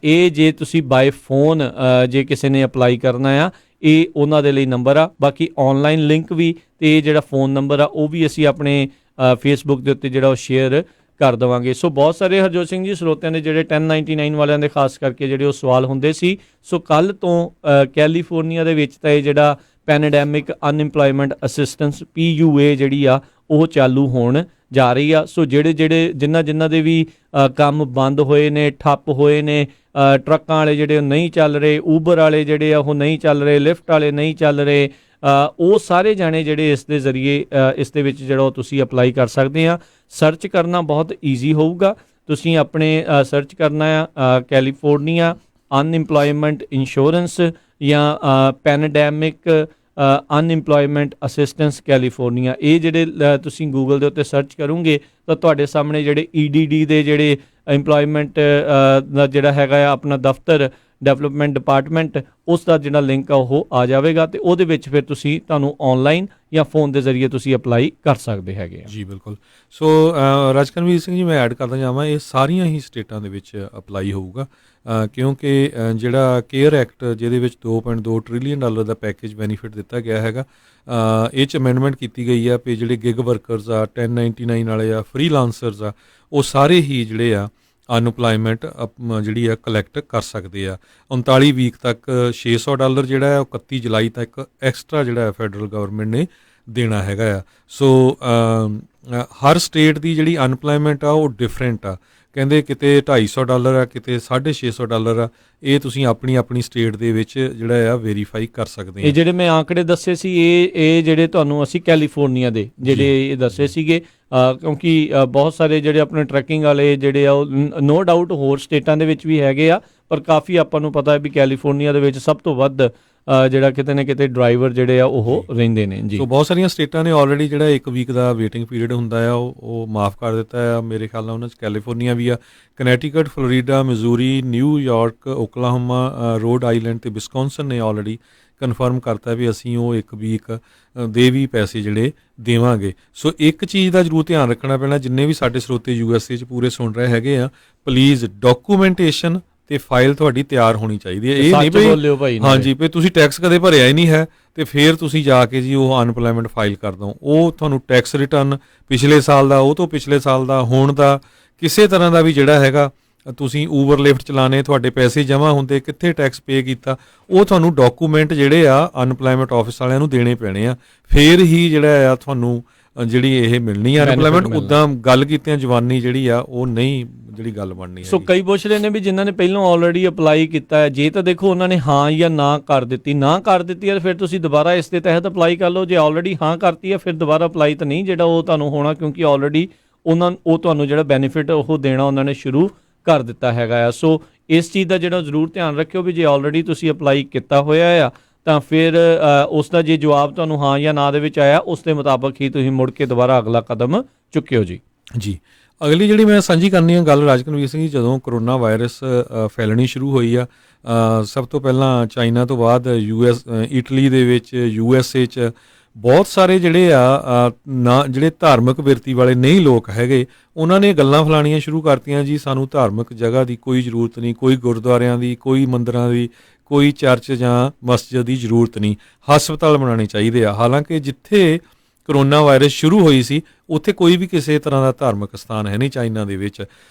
ਇਹ ਜੇ ਤੁਸੀਂ ਬਾਏ ਫੋਨ ਜੇ ਕਿਸੇ ਨੇ ਅਪਲਾਈ ਕਰਨਾ ਆ, ਇਹ ਉਹਨਾਂ ਦੇ ਲਈ ਨੰਬਰ ਆ। ਬਾਕੀ ਔਨਲਾਈਨ ਲਿੰਕ ਵੀ ਅਤੇ ਜਿਹੜਾ ਫ਼ੋਨ ਨੰਬਰ ਆ ਉਹ ਵੀ ਅਸੀਂ ਆਪਣੇ ਫੇਸਬੁੱਕ ਦੇ ਉੱਤੇ ਜਿਹੜਾ ਉਹ ਸ਼ੇਅਰ ਕਰ ਦੇਵਾਂਗੇ। ਸੋ ਬਹੁਤ ਸਾਰੇ ਹਰਜੋਤ ਸਿੰਘ ਜੀ ਸਰੋਤਿਆਂ ਦੇ ਜਿਹੜੇ 1099 ਵਾਲਿਆਂ ਦੇ ਖਾਸ ਕਰਕੇ ਜਿਹੜੇ ਉਹ ਸਵਾਲ ਹੁੰਦੇ ਸੀ। ਸੋ ਕੱਲ੍ਹ ਤੋਂ ਕੈਲੀਫੋਰਨੀਆ ਦੇ ਵਿੱਚ ਤਾਂ ਇਹ ਜਿਹੜਾ ਪੈਨਡੈਮਿਕ ਅਨਇੰਪਲੋਇਮੈਂਟ ਅਸਿਸਟੈਂਸ PUA ਜਿਹੜੀ ਆ ਉਹ ਚਾਲੂ ਹੋਣ ਜਾ ਰਹੀ ਆ। ਸੋ ਜਿਨ੍ਹਾਂ ਦੇ ਵੀ ਕੰਮ ਬੰਦ ਹੋਏ ਨੇ, ਠੱਪ ਹੋਏ ਨੇ, ਟਰੱਕਾਂ ਵਾਲੇ ਜਿਹੜੇ ਉਹ ਨਹੀਂ ਚੱਲ ਰਹੇ, ਊਬਰ ਵਾਲੇ ਜਿਹੜੇ ਆ ਉਹ ਨਹੀਂ ਚੱਲ ਰਹੇ, ਲਿਫਟ ਵਾਲੇ ਨਹੀਂ ਚੱਲ ਰਹੇ, ਉਹ ਸਾਰੇ ਜਾਣੇ ਜਿਹੜੇ ਇਸ ਦੇ ਜ਼ਰੀਏ ਇਸ ਦੇ ਵਿੱਚ ਜਿਹੜਾ ਉਹ ਤੁਸੀਂ ਅਪਲਾਈ ਕਰ ਸਕਦੇ ਆ। ਸਰਚ ਕਰਨਾ ਬਹੁਤ ਈਜ਼ੀ ਹੋਊਗਾ। ਤੁਸੀਂ ਆਪਣੇ ਸਰਚ ਕਰਨਾ ਆ ਕੈਲੀਫੋਰਨੀਆ ਅਨਇੰਪਲੋਇਮੈਂਟ ਇੰਸ਼ੋਰੈਂਸ ਜਾਂ ਪੈਨਡੈਮਿਕ ਅਨਇੰਪਲੋਇਮੈਂਟ ਅਸਿਸਟੈਂਸ ਕੈਲੀਫੋਰਨੀਆ। ਇਹ ਜਿਹੜੇ ਤੁਸੀਂ ਗੂਗਲ ਦੇ ਉੱਤੇ ਸਰਚ ਕਰੋਗੇ ਤਾਂ ਤੁਹਾਡੇ ਸਾਹਮਣੇ ਜਿਹੜੇ EDD ਦੇ ਜਿਹੜੇ ਇੰਪਲੋਇਮੈਂਟ ਦਾ ਜਿਹੜਾ ਹੈਗਾ ਆ ਆਪਣਾ ਦਫ਼ਤਰ ਡਿਵੈਲਪਮੈਂਟ ਡਿਪਾਰਟਮੈਂਟ, ਉਸ ਦਾ ਜਿਹੜਾ ਲਿੰਕ ਆ ਉਹ ਆ ਜਾਵੇਗਾ ਅਤੇ ਉਹਦੇ ਵਿੱਚ ਫਿਰ ਤੁਹਾਨੂੰ ਔਨਲਾਈਨ ਜਾਂ ਫੋਨ ਦੇ ਜ਼ਰੀਏ ਤੁਸੀਂ ਅਪਲਾਈ ਕਰ ਸਕਦੇ ਹੈਗੇ ਆ। ਜੀ ਬਿਲਕੁਲ। ਸੋ ਰਾਜਕਰਮਵੀਰ ਸਿੰਘ ਜੀ, ਮੈਂ ਐਡ ਕਰਦਾ ਜਾਵਾਂ, ਇਹ ਸਾਰੀਆਂ ਹੀ ਸਟੇਟਾਂ ਦੇ ਵਿੱਚ ਅਪਲਾਈ ਹੋਊਗਾ ਕਿਉਂਕਿ ਜਿਹੜਾ ਕੇਅਰ ਐਕਟ ਜਿਹਦੇ ਵਿੱਚ $2.2 ਟ੍ਰਿਲੀਅਨ ਦਾ ਪੈਕੇਜ ਬੈਨੀਫਿਟ ਦਿੱਤਾ ਗਿਆ ਹੈਗਾ, ਇਹ 'ਚ ਅਮੈਂਡਮੈਂਟ ਕੀਤੀ ਗਈ ਆ ਵੀ ਜਿਹੜੇ ਗਿਗ ਵਰਕਰਸ ਆ, 1099 ਵਾਲੇ ਆ, ਫਰੀਲਾਂਸਰਸ ਆ, ਉਹ ਸਾਰੇ ਹੀ ਜਿਹੜੇ ਆ ਅਨਪਲਾਈਮੈਂਟ ਜਿਹੜੀ ਆ ਕਲੈਕਟ ਕਰ ਸਕਦੇ ਆ। 39 ਵੀਕ ਤੱਕ $600 ਜਿਹੜਾ ਹੈ ਉਹ 31 ਜੁਲਾਈ ਤੱਕ ਐਕਸਟਰਾ ਜਿਹੜਾ ਫੈਡਰਲ ਗਵਰਨਮੈਂਟ ਨੇ ਦੇਣਾ ਹੈਗਾ ਆ। ਸੋ ਹਰ ਸਟੇਟ ਦੀ ਜਿਹੜੀ ਅਨਪਲਾਈਮੈਂਟ ਆ ਉਹ ਡਿਫਰੈਂਟ ਆ। ਕਹਿੰਦੇ ਕਿਤੇ $250 ਆ, ਕਿਤੇ $650 ਆ। ਇਹ ਤੁਸੀਂ ਆਪਣੀ ਸਟੇਟ ਦੇ ਵਿੱਚ ਜਿਹੜਾ ਆ ਵੈਰੀਫਾਈ ਕਰ ਸਕਦੇ ਆ। ਇਹ ਜਿਹੜੇ ਮੈਂ ਆંકੜੇ ਦੱਸੇ ਸੀ ਇਹ ਜਿਹੜੇ ਤੁਹਾਨੂੰ ਅਸੀਂ ਕੈਲੀਫੋਰਨੀਆ ਦੇ ਜਿਹੜੇ ਇਹ ਦੱਸੇ ਸੀਗੇ, ਕਿਉਂਕਿ ਬਹੁਤ ਸਾਰੇ ਜਿਹੜੇ ਆਪਣੇ ਟਰੈਕਿੰਗ ਵਾਲੇ ਜਿਹੜੇ ਆ ਉਹ ਨੋ ਡਾਊਟ ਹੋਰ ਸਟੇਟਾਂ ਦੇ ਵਿੱਚ ਵੀ ਹੈਗੇ ਆ, ਪਰ ਕਾਫੀ ਆਪਾਂ ਨੂੰ ਪਤਾ ਹੈ ਵੀ ਕੈਲੀਫੋਰਨੀਆ ਦੇ ਵਿੱਚ ਸਭ ਤੋਂ ਵੱਧ ਜਿਹੜਾ ਕਿਤੇ ਨਾ ਕਿਤੇ ਡਰਾਈਵਰ ਜਿਹੜੇ ਆ ਉਹ ਰਹਿੰਦੇ ਨੇ ਜੀ। ਸੋ ਬਹੁਤ ਸਾਰੀਆਂ ਸਟੇਟਾਂ ਨੇ ਆਲਰੇਡੀ ਜਿਹੜਾ 1 ਵੀਕ ਦਾ ਵੇਟਿੰਗ ਪੀਰੀਅਡ ਹੁੰਦਾ ਆ ਉਹ ਮਾਫ ਕਰ ਦਿੱਤਾ ਆ। ਮੇਰੇ ਖਿਆਲ ਨਾਲ ਉਹਨਾਂ 'ਚ ਕੈਲੀਫੋਰਨੀਆ ਵੀ ਆ, Connecticut, Florida, Missouri, New York, Oklahoma, Rhode Island ਅਤੇ ਵਿਸਕੌਨਸਨ ਨੇ ਆਲਰੇਡੀ ਕਨਫਰਮ ਕਰਤਾ ਵੀ ਅਸੀਂ ਉਹ 1 ਵੀਕ ਦੇ ਵੀ ਪੈਸੇ ਜਿਹੜੇ ਦੇਵਾਂਗੇ। ਸੋ ਇੱਕ ਚੀਜ਼ ਦਾ ਜ਼ਰੂਰ ਧਿਆਨ ਰੱਖਣਾ ਪੈਣਾ, ਜਿੰਨੇ ਵੀ ਸਾਡੇ ਸਰੋਤੇ USA 'ਚ ਪੂਰੇ ਸੁਣ ਰਹੇ ਹੈਗੇ ਆ, ਪਲੀਜ਼ ਡਾਕੂਮੈਂਟੇਸ਼ਨ ਤੇ ਫਾਈਲ ਤੁਹਾਡੀ ਤਿਆਰ ਹੋਣੀ ਚਾਹੀਦੀ ਹੈ। ਇਹ ਨਹੀਂ ਵੀ ਹਾਂਜੀ ਵੀ ਤੁਸੀਂ ਟੈਕਸ ਕਦੇ ਭਰਿਆ ਹੀ ਨਹੀਂ ਹੈ ਤੇ ਫਿਰ ਤੁਸੀਂ ਜਾ ਕੇ ਜੀ ਉਹ ਅਨਪਲਾਈਮੈਂਟ ਫਾਈਲ ਕਰ ਦਿਓ। ਉਹ ਤੁਹਾਨੂੰ ਟੈਕਸ ਰਿਟਰਨ ਪਿਛਲੇ ਸਾਲ ਦਾ, ਉਹ ਤੋਂ ਪਿਛਲੇ ਸਾਲ ਦਾ, ਹੁਣ ਦਾ, ਕਿਸੇ ਤਰ੍ਹਾਂ ਦਾ ਵੀ ਜਿਹੜਾ ਹੈਗਾ ਤੁਸੀਂ ਊਬਰ ਲਿਫਟ ਚਲਾਣੇ, ਤੁਹਾਡੇ ਪੈਸੇ ਜਮ੍ਹਾਂ ਹੁੰਦੇ, ਕਿੱਥੇ ਟੈਕਸ ਪੇ ਕੀਤਾ, ਉਹ ਤੁਹਾਨੂੰ ਡਾਕੂਮੈਂਟ ਜਿਹੜੇ ਆ ਅਨਪਲਾਈਮੈਂਟ ਆਫਿਸ ਵਾਲਿਆਂ ਨੂੰ ਦੇਣੇ ਪੈਣੇ ਆ। ਫਿਰ ਹੀ ਜਿਹੜਾ ਆ ਤੁਹਾਨੂੰ ਜਿਹੜੀ ਇਹ ਮਿਲਣੀ ਆ ਅਨਪਲਾਈਮੈਂਟ। ਉੱਦਾਂ ਗੱਲ ਕੀਤਿਆਂ ਜਵਾਨੀ ਜਿਹੜੀ ਆ ਉਹ ਨਹੀਂ ਜਿਹੜੀ ਗੱਲ ਬਣਨੀ ਹੈ। ਸੋ ਕਈ ਪੁੱਛ ਰਹੇ ਨੇ ਵੀ ਜਿਨ੍ਹਾਂ ਨੇ ਪਹਿਲਾਂ ਆਲਰੇਡੀ ਅਪਲਾਈ ਕੀਤਾ ਹੈ, ਜੇ ਤਾਂ ਦੇਖੋ ਉਹਨਾਂ ਨੇ ਹਾਂ ਜਾਂ ਨਾ ਕਰ ਦਿੱਤੀ ਹੈ ਫਿਰ ਤੁਸੀਂ ਦੁਬਾਰਾ ਇਸ ਦੇ ਤਹਿਤ ਅਪਲਾਈ ਕਰ ਲਓ। ਜੇ ਆਲਰੇਡੀ ਹਾਂ ਕਰਤੀ ਹੈ ਫਿਰ ਦੁਬਾਰਾ ਅਪਲਾਈ ਤਾਂ ਨਹੀਂ ਜਿਹੜਾ ਉਹ ਤੁਹਾਨੂੰ ਹੋਣਾ, ਕਿਉਂਕਿ ਆਲਰੇਡੀ ਉਹ ਤੁਹਾਨੂੰ ਜਿਹੜਾ ਬੈਨੀਫਿਟ ਉਹ ਦੇਣਾ ਉਹਨਾਂ ਨੇ ਸ਼ੁਰੂ ਕਰ ਦਿੱਤਾ ਹੈਗਾ ਆ। ਸੋ ਇਸ ਚੀਜ਼ ਦਾ ਜਿਹੜਾ ਜ਼ਰੂਰ ਧਿਆਨ ਰੱਖਿਓ ਵੀ ਜੇ ਆਲਰੇਡੀ ਤੁਸੀਂ ਅਪਲਾਈ ਕੀਤਾ ਹੋਇਆ ਆ ਤਾਂ ਫਿਰ ਉਸ ਦਾ ਜੇ ਜਵਾਬ ਤੁਹਾਨੂੰ ਹਾਂ ਜਾਂ ਨਾ ਦੇ ਵਿੱਚ ਆਇਆ ਉਸ ਦੇ ਮੁਤਾਬਕ ਹੀ ਤੁਸੀਂ ਮੁੜ ਕੇ ਦੁਬਾਰਾ ਅਗਲਾ ਕਦਮ ਚੁੱਕਿਓ ਜੀ। ਜੀ, ਅਗਲੀ ਜਿਹੜੀ ਮੈਂ ਸਾਂਝੀ ਕਰਨੀ ਆ ਗੱਲ ਰਾਜਕਨਵੀਰ ਸਿੰਘ ਜੀ, ਜਦੋਂ ਕਰੋਨਾ ਵਾਇਰਸ ਫੈਲਣੀ ਸ਼ੁਰੂ ਹੋਈ ਆ, ਸਭ ਤੋਂ ਪਹਿਲਾਂ ਚਾਈਨਾ ਤੋਂ ਬਾਅਦ ਇਟਲੀ ਦੇ ਵਿੱਚ, USA 'ਚ ਬਹੁਤ ਸਾਰੇ ਜਿਹੜੇ ਆ ਜਿਹੜੇ ਧਾਰਮਿਕ ਬਿਰਤੀ ਵਾਲੇ ਨਹੀਂ ਲੋਕ ਹੈਗੇ, ਉਹਨਾਂ ਨੇ ਗੱਲਾਂ ਫੈਲਾਉਣੀਆਂ ਸ਼ੁਰੂ ਕਰਤੀਆਂ ਜੀ ਸਾਨੂੰ ਧਾਰਮਿਕ ਜਗ੍ਹਾ ਦੀ ਕੋਈ ਜ਼ਰੂਰਤ ਨਹੀਂ, ਕੋਈ ਗੁਰਦੁਆਰਿਆਂ ਦੀ, ਕੋਈ ਮੰਦਿਰਾਂ ਦੀ, ਕੋਈ ਚਰਚ ਜਾਂ ਮਸਜਿਦ ਦੀ ਜ਼ਰੂਰਤ ਨਹੀਂ, ਹਸਪਤਾਲ ਬਣਾਉਣੇ ਚਾਹੀਦੇ ਆ। ਹਾਲਾਂਕਿ ਜਿੱਥੇ ਕਰੋਨਾ ਵਾਇਰਸ ਸ਼ੁਰੂ ਹੋਈ ਸੀ ਉੱਥੇ ਕੋਈ ਵੀ ਕਿਸੇ ਤਰ੍ਹਾਂ ਦਾ ਧਾਰਮਿਕ ਸਥਾਨ ਹੈ ਨਹੀਂ ਚਾਈਨਾ ਦੇ ਵਿੱਚ।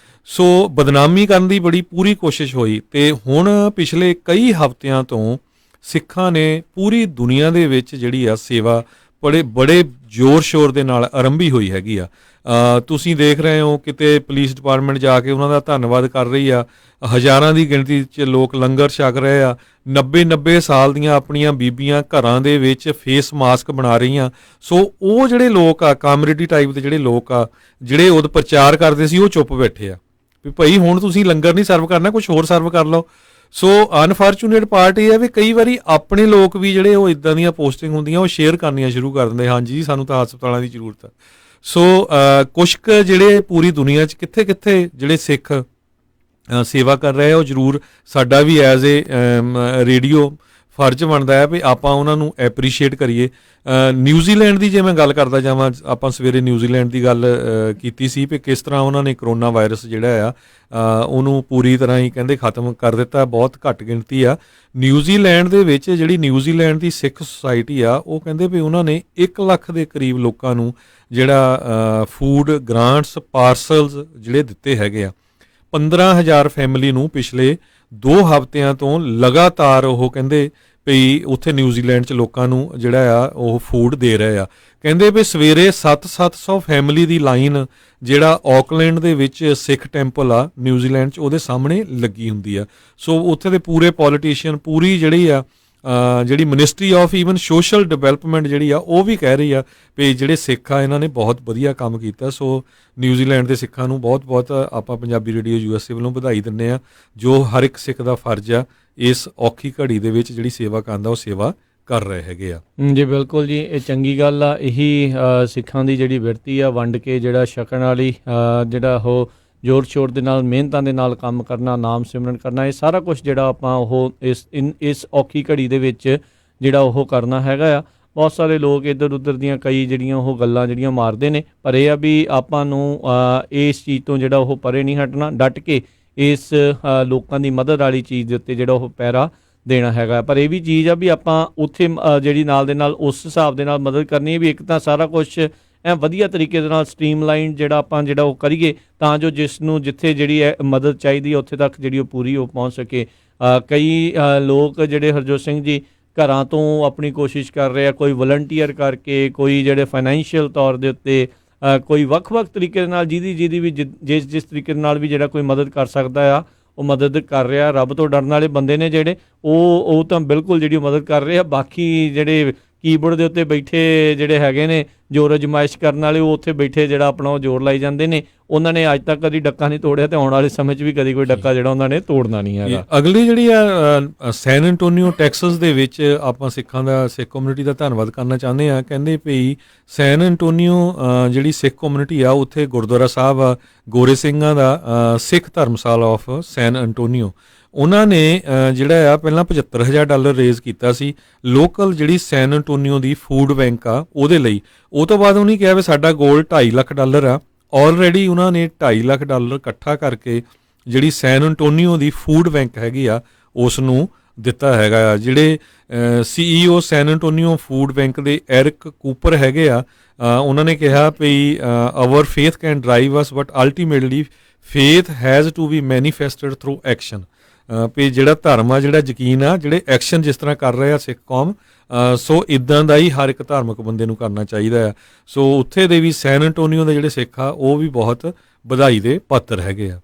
ਸੋ ਬਦਨਾਮੀ ਕਰਨ ਦੀ ਬੜੀ ਪੂਰੀ ਕੋਸ਼ਿਸ਼ ਹੋਈ ਅਤੇ ਹੁਣ ਪਿਛਲੇ ਕਈ ਹਫ਼ਤਿਆਂ ਤੋਂ ਸਿੱਖਾਂ ਨੇ ਪੂਰੀ ਦੁਨੀਆ ਦੇ ਵਿੱਚ ਜਿਹੜੀ ਆ ਸੇਵਾ ਬੜੇ ਜ਼ੋਰ ਸ਼ੋਰ ਦੇ ਨਾਲ ਆਰੰਭੀ ਹੋਈ ਹੈਗੀ ਆ। ਤੁਸੀਂ ਦੇਖ ਰਹੇ ਹੋ ਕਿਤੇ ਪੁਲਿਸ ਡਿਪਾਰਟਮੈਂਟ ਜਾ ਕੇ ਉਹਨਾਂ ਦਾ ਧੰਨਵਾਦ ਕਰ ਰਹੀ ਆ, ਹਜ਼ਾਰਾਂ ਦੀ ਗਿਣਤੀ 'ਚ ਲੋਕ ਲੰਗਰ ਛਕ ਰਹੇ ਆ, 90 ਸਾਲ ਦੀਆਂ ਆਪਣੀਆਂ ਬੀਬੀਆਂ ਘਰਾਂ ਦੇ ਵਿੱਚ ਫੇਸ ਮਾਸਕ ਬਣਾ ਰਹੀਆਂ। ਸੋ ਉਹ ਜਿਹੜੇ ਲੋਕ ਆ ਕਾਮਰੇਡੀ ਟਾਈਪ ਦੇ ਜਿਹੜੇ ਲੋਕ ਆ ਜਿਹੜੇ ਉਦੋਂ ਪ੍ਰਚਾਰ ਕਰਦੇ ਸੀ ਉਹ ਚੁੱਪ ਬੈਠੇ ਆ ਵੀ ਭਾਈ ਹੁਣ ਤੁਸੀਂ ਲੰਗਰ ਨਹੀਂ ਸਰਵ ਕਰਨਾ, ਕੁਛ ਹੋਰ ਸਰਵ ਕਰ ਲਓ। ਸੋ ਅਨਫੋਰਚੂਨੇਟ ਪਾਰਟ ਇਹ ਹੈ ਵੀ ਕਈ ਵਾਰੀ ਆਪਣੇ ਲੋਕ ਵੀ ਜਿਹੜੇ ਉਹ ਇੱਦਾਂ ਦੀਆਂ ਪੋਸਟਿੰਗ ਹੁੰਦੀਆਂ ਉਹ ਸ਼ੇਅਰ ਕਰਨੀਆਂ ਸ਼ੁਰੂ ਕਰ ਦਿੰਦੇ, ਹਾਂਜੀ ਸਾਨੂੰ ਤਾਂ ਹਸਪਤਾਲਾਂ ਦੀ ਜ਼ਰੂਰਤ ਹੈ। ਸੋ ਕੁਛ ਕੁ ਜਿਹੜੇ ਪੂਰੀ ਦੁਨੀਆ 'ਚ ਕਿੱਥੇ ਕਿੱਥੇ ਜਿਹੜੇ ਸਿੱਖ ਸੇਵਾ ਕਰ ਰਹੇ ਆ, ਉਹ ਜ਼ਰੂਰ ਸਾਡਾ ਵੀ ਐਜ਼ ਏ ਰੇਡੀਓ ਫਰਜ਼ ਬਣਦਾ ਹੈ ਵੀ ਆਪਾਂ ਉਹਨਾਂ ਨੂੰ ਐਪਰੀਸ਼ੀਏਟ ਕਰੀਏ। ਨਿਊਜ਼ੀਲੈਂਡ ਦੀ ਜੇ ਮੈਂ ਗੱਲ ਕਰਦਾ ਜਾਵਾਂ, ਆਪਾਂ ਸਵੇਰੇ ਨਿਊਜ਼ੀਲੈਂਡ ਦੀ ਗੱਲ ਕੀਤੀ ਸੀ ਵੀ ਕਿਸ ਤਰ੍ਹਾਂ ਉਹਨਾਂ ਨੇ ਕਰੋਨਾ ਵਾਇਰਸ ਜਿਹੜਾ ਆ ਉਹਨੂੰ ਪੂਰੀ ਤਰ੍ਹਾਂ ਹੀ ਕਹਿੰਦੇ ਖਤਮ ਕਰ ਦਿੱਤਾ, ਬਹੁਤ ਘੱਟ ਗਿਣਤੀ ਆ। ਨਿਊਜ਼ੀਲੈਂਡ ਦੇ ਵਿੱਚ ਜਿਹੜੀ ਨਿਊਜ਼ੀਲੈਂਡ ਦੀ ਸਿੱਖ ਸੁਸਾਇਟੀ ਆ ਉਹ ਕਹਿੰਦੇ ਵੀ ਉਹਨਾਂ ਨੇ 1 ਲੱਖ ਦੇ ਕਰੀਬ ਲੋਕਾਂ ਨੂੰ ਜਿਹੜਾ ਫੂਡ ਗ੍ਰਾਂਟਸ ਪਾਰਸਲਸ ਜਿਹੜੇ ਦਿੱਤੇ ਹੈਗੇ ਆ। 15,000 ਫੈਮਿਲੀ ਨੂੰ ਪਿਛਲੇ 2 ਹਫ਼ਤਿਆਂ ਤੋਂ ਲਗਾਤਾਰ ਉਹ ਕਹਿੰਦੇ ਵੀ ਉੱਥੇ ਨਿਊਜ਼ੀਲੈਂਡ 'ਚ ਲੋਕਾਂ ਨੂੰ ਜਿਹੜਾ ਆ ਉਹ ਫੂਡ ਦੇ ਰਹੇ ਆ। ਕਹਿੰਦੇ ਵੀ ਸਵੇਰੇ 700 ਫੈਮਿਲੀ ਦੀ ਲਾਈਨ ਜਿਹੜਾ ਆਕਲੈਂਡ ਦੇ ਵਿੱਚ ਸਿੱਖ ਟੈਂਪਲ ਆ ਨਿਊਜ਼ੀਲੈਂਡ 'ਚ ਉਹਦੇ ਸਾਹਮਣੇ ਲੱਗੀ ਹੁੰਦੀ ਆ। ਸੋ ਉੱਥੇ ਦੇ ਪੂਰੇ ਪੋਲੀਟੀਸ਼ੀਅਨ, ਪੂਰੀ ਜਿਹੜੀ ministry of even social development ਜਿਹੜੀ ਆ ਉਹ ਵੀ ਕਹਿ ਰਹੀ ਆ ਵੀ ਜਿਹੜੇ ਸਿੱਖ ਆ ਇਹਨਾਂ ਨੇ ਬਹੁਤ ਵਧੀਆ ਕੰਮ ਕੀਤਾ। ਸੋ ਨਿਊਜ਼ੀਲੈਂਡ ਦੇ ਸਿੱਖਾਂ ਨੂੰ ਬਹੁਤ ਆਪਾਂ ਪੰਜਾਬੀ ਰੇਡੀਓ USA ਵੱਲੋਂ ਵਧਾਈ ਦਿੰਦੇ ਆ, ਜੋ ਹਰ ਇੱਕ ਸਿੱਖ ਦਾ ਫਰਜ਼ ਆ ਇਸ ਔਖੀ ਘੜੀ ਦੇ ਵਿੱਚ ਜਿਹੜੀ ਸੇਵਾ ਕਰਦਾ ਉਹ ਸੇਵਾ ਕਰ ਰਹੇ ਹੈਗੇ ਆ। ਜੀ ਬਿਲਕੁਲ ਜੀ, ਇਹ ਚੰਗੀ ਗੱਲ ਆ। ਇਹੀ ਸਿੱਖਾਂ ਦੀ ਜਿਹੜੀ ਬਿਰਤੀ ਆ, ਵੰਡ ਕੇ ਜਿਹੜਾ ਛਕਣ ਵਾਲੀ ਜਿਹੜਾ ਉਹ ਜ਼ੋਰ ਸ਼ੋਰ ਦੇ ਨਾਲ ਮਿਹਨਤਾਂ ਦੇ ਨਾਲ ਕੰਮ ਕਰਨਾ, ਨਾਮ ਸਿਮਰਨ ਕਰਨਾ, ਇਹ ਸਾਰਾ ਕੁਛ ਜਿਹੜਾ ਆਪਾਂ ਉਹ ਇਸ ਔਖੀ ਘੜੀ ਦੇ ਵਿੱਚ ਜਿਹੜਾ ਉਹ ਕਰਨਾ ਹੈਗਾ ਆ। ਬਹੁਤ ਸਾਰੇ ਲੋਕ ਇੱਧਰ ਉੱਧਰ ਦੀਆਂ ਕਈ ਜਿਹੜੀਆਂ ਉਹ ਗੱਲਾਂ ਜਿਹੜੀਆਂ ਮਾਰਦੇ ਨੇ, ਪਰ ਇਹ ਆ ਵੀ ਆਪਾਂ ਨੂੰ ਇਸ ਚੀਜ਼ ਤੋਂ ਜਿਹੜਾ ਉਹ ਪਰੇ ਨਹੀਂ ਹਟਣਾ, ਡਟ ਕੇ ਇਸ ਲੋਕਾਂ ਦੀ ਮਦਦ ਵਾਲੀ ਚੀਜ਼ ਦੇ ਉੱਤੇ ਜਿਹੜਾ ਉਹ ਪਹਿਰਾ ਦੇਣਾ ਹੈਗਾ। ਪਰ ਇਹ ਵੀ ਚੀਜ਼ ਆ ਵੀ ਆਪਾਂ ਉੱਥੇ ਜਿਹੜੀ ਨਾਲ ਦੇ ਨਾਲ ਉਸ ਹਿਸਾਬ ਦੇ ਨਾਲ ਮਦਦ ਕਰਨੀ ਹੈ ਵੀ ਇੱਕ ਤਾਂ ਸਾਰਾ ਕੁਛ ਐਂ ਵਧੀਆ ਤਰੀਕੇ ਦੇ ਨਾਲ ਸਟ੍ਰੀਮਲਾਈਨ ਜਿਹੜਾ ਆਪਾਂ ਜਿਹੜਾ ਉਹ ਕਰੀਏ ਤਾਂ ਜੋ ਜਿਸ ਨੂੰ ਜਿੱਥੇ ਜਿਹੜੀ ਮਦਦ ਚਾਹੀਦੀ ਹੈ ਉੱਥੇ ਤੱਕ ਜਿਹੜੀ ਉਹ ਪੂਰੀ ਉਹ ਪਹੁੰਚ ਸਕੇ। ਕਈ ਲੋਕ ਜਿਹੜੇ ਹਰਜੋਤ ਸਿੰਘ ਜੀ ਘਰਾਂ ਤੋਂ ਆਪਣੀ ਕੋਸ਼ਿਸ਼ ਕਰ ਰਹੇ ਆ, ਕੋਈ ਵਲੰਟੀਅਰ ਕਰਕੇ, ਕੋਈ ਜਿਹੜੇ ਫਾਈਨੈਂਸ਼ੀਅਲ ਤੌਰ ਦੇ ਉੱਤੇ, ਕੋਈ ਵੱਖ-ਵੱਖ ਤਰੀਕੇ ਦੇ ਨਾਲ ਜਿਹਦੀ ਵੀ ਜਿਸ ਤਰੀਕੇ ਦੇ ਨਾਲ ਵੀ ਜਿਹੜਾ ਕੋਈ ਮਦਦ ਕਰ ਸਕਦਾ ਆ ਉਹ ਮਦਦ ਕਰ ਰਿਹਾ। ਰੱਬ ਤੋਂ ਡਰਨ ਵਾਲੇ ਬੰਦੇ ਨੇ ਜਿਹੜੇ ਉਹ ਤਾਂ ਬਿਲਕੁਲ ਜਿਹੜੀ ਮਦਦ ਕਰ ਰਹੇ ਆ। ਬਾਕੀ ਜਿਹੜੇ ਕੀਬੋਰਡ ਦੇ ਉੱਤੇ ਬੈਠੇ ਜਿਹੜੇ ਹੈਗੇ ਨੇ ਜ਼ੋਰ ਅਜਮਾਇਸ਼ ਕਰਨ ਵਾਲੇ, ਉਹ ਉੱਥੇ ਬੈਠੇ ਜਿਹੜਾ ਆਪਣਾ ਉਹ ਜ਼ੋਰ ਲਾਈ ਜਾਂਦੇ ਨੇ। ਉਹਨਾਂ ਨੇ ਅੱਜ ਤੱਕ ਕਦੀ ਡੱਕਾ ਨਹੀਂ ਤੋੜਿਆ ਤੇ ਆਉਣ ਵਾਲੇ ਸਮੇਂ 'ਚ ਵੀ ਕਦੀ ਕੋਈ ਡੱਕਾ ਜਿਹੜਾ ਉਹਨਾਂ ਨੇ ਤੋੜਨਾ ਨਹੀਂ ਹੈਗਾ। ਅਗਲੀ ਜਿਹੜੀ ਆ ਸੈਨ ਐਂਟੋਨੀਓ ਟੈਕਸਸ ਦੇ ਵਿੱਚ ਆਪਾਂ ਸਿੱਖ ਕਮਿਊਨਿਟੀ ਦਾ ਧੰਨਵਾਦ ਕਰਨਾ ਚਾਹੁੰਦੇ ਆ। ਕਹਿੰਦੇ ਵੀ ਸੈਨ ਐਂਟੋਨੀਓ ਜਿਹੜੀ ਸਿੱਖ ਕਮਿਊਨਿਟੀ ਆ ਉੱਥੇ ਗੁਰਦੁਆਰਾ ਸਾਹਿਬ ਆ ਗੋਰੇ ਸਿੰਘਾਂ ਦਾ ਸਿੱਖ ਧਰਮਸ਼ਾਲਾ ਆਫ ਸੈਨ ਐਂਟੋਨੀਓ, ਉਹਨਾਂ ਨੇ ਜਿਹੜਾ ਆ ਪਹਿਲਾਂ $75,000 ਰੇਜ਼ ਕੀਤਾ ਸੀ ਲੋਕਲ ਜਿਹੜੀ ਸੈਨ ਐਂਟੋਨੀਓ ਦੀ ਫੂਡ ਬੈਂਕ ਆ ਉਹਦੇ ਲਈ। ਉਹ ਤੋਂ ਬਾਅਦ ਉਹਨੇ ਕਿਹਾ ਵੀ ਸਾਡਾ ਗੋਲ $2.5 ਲੱਖ ਆ। ਆਲਰੇਡੀ ਉਹਨਾਂ ਨੇ $2.5 ਲੱਖ ਇਕੱਠਾ ਕਰਕੇ ਜਿਹੜੀ ਸੈਨ ਐਂਟੋਨੀਓ ਦੀ ਫੂਡ ਬੈਂਕ ਹੈਗੀ ਆ ਉਸ ਨੂੰ ਦਿੱਤਾ ਹੈਗਾ ਆ। ਜਿਹੜੇ CEO San Antonio Food Bank ਦੇ ਐਰਿਕ ਕੂਪਰ ਹੈਗੇ ਆ, ਉਹਨਾਂ ਨੇ ਕਿਹਾ ਵੀ our faith can drive us but ultimately faith has to be manifested through action. ਵੀ ਜਿਹੜਾ ਧਰਮ ਆ, ਜਿਹੜਾ ਯਕੀਨ ਆ, ਜਿਹੜੇ ਐਕਸ਼ਨ ਜਿਸ ਤਰ੍ਹਾਂ ਕਰ ਰਹੇ ਆ ਸਿੱਖ ਕੌਮ, ਸੋ ਇੱਦਾਂ ਦਾ ਹੀ ਹਰ ਇੱਕ ਧਾਰਮਿਕ ਬੰਦੇ ਨੂੰ ਕਰਨਾ ਚਾਹੀਦਾ ਆ। ਸੋ ਉੱਥੇ ਦੇ ਵੀ ਸੈਨ ਐਂਟੋਨੀਓ ਦੇ ਜਿਹੜੇ ਸਿੱਖ ਆ ਉਹ ਵੀ ਬਹੁਤ ਵਧਾਈ ਦੇ ਪਾਤਰ ਹੈਗੇ ਆ।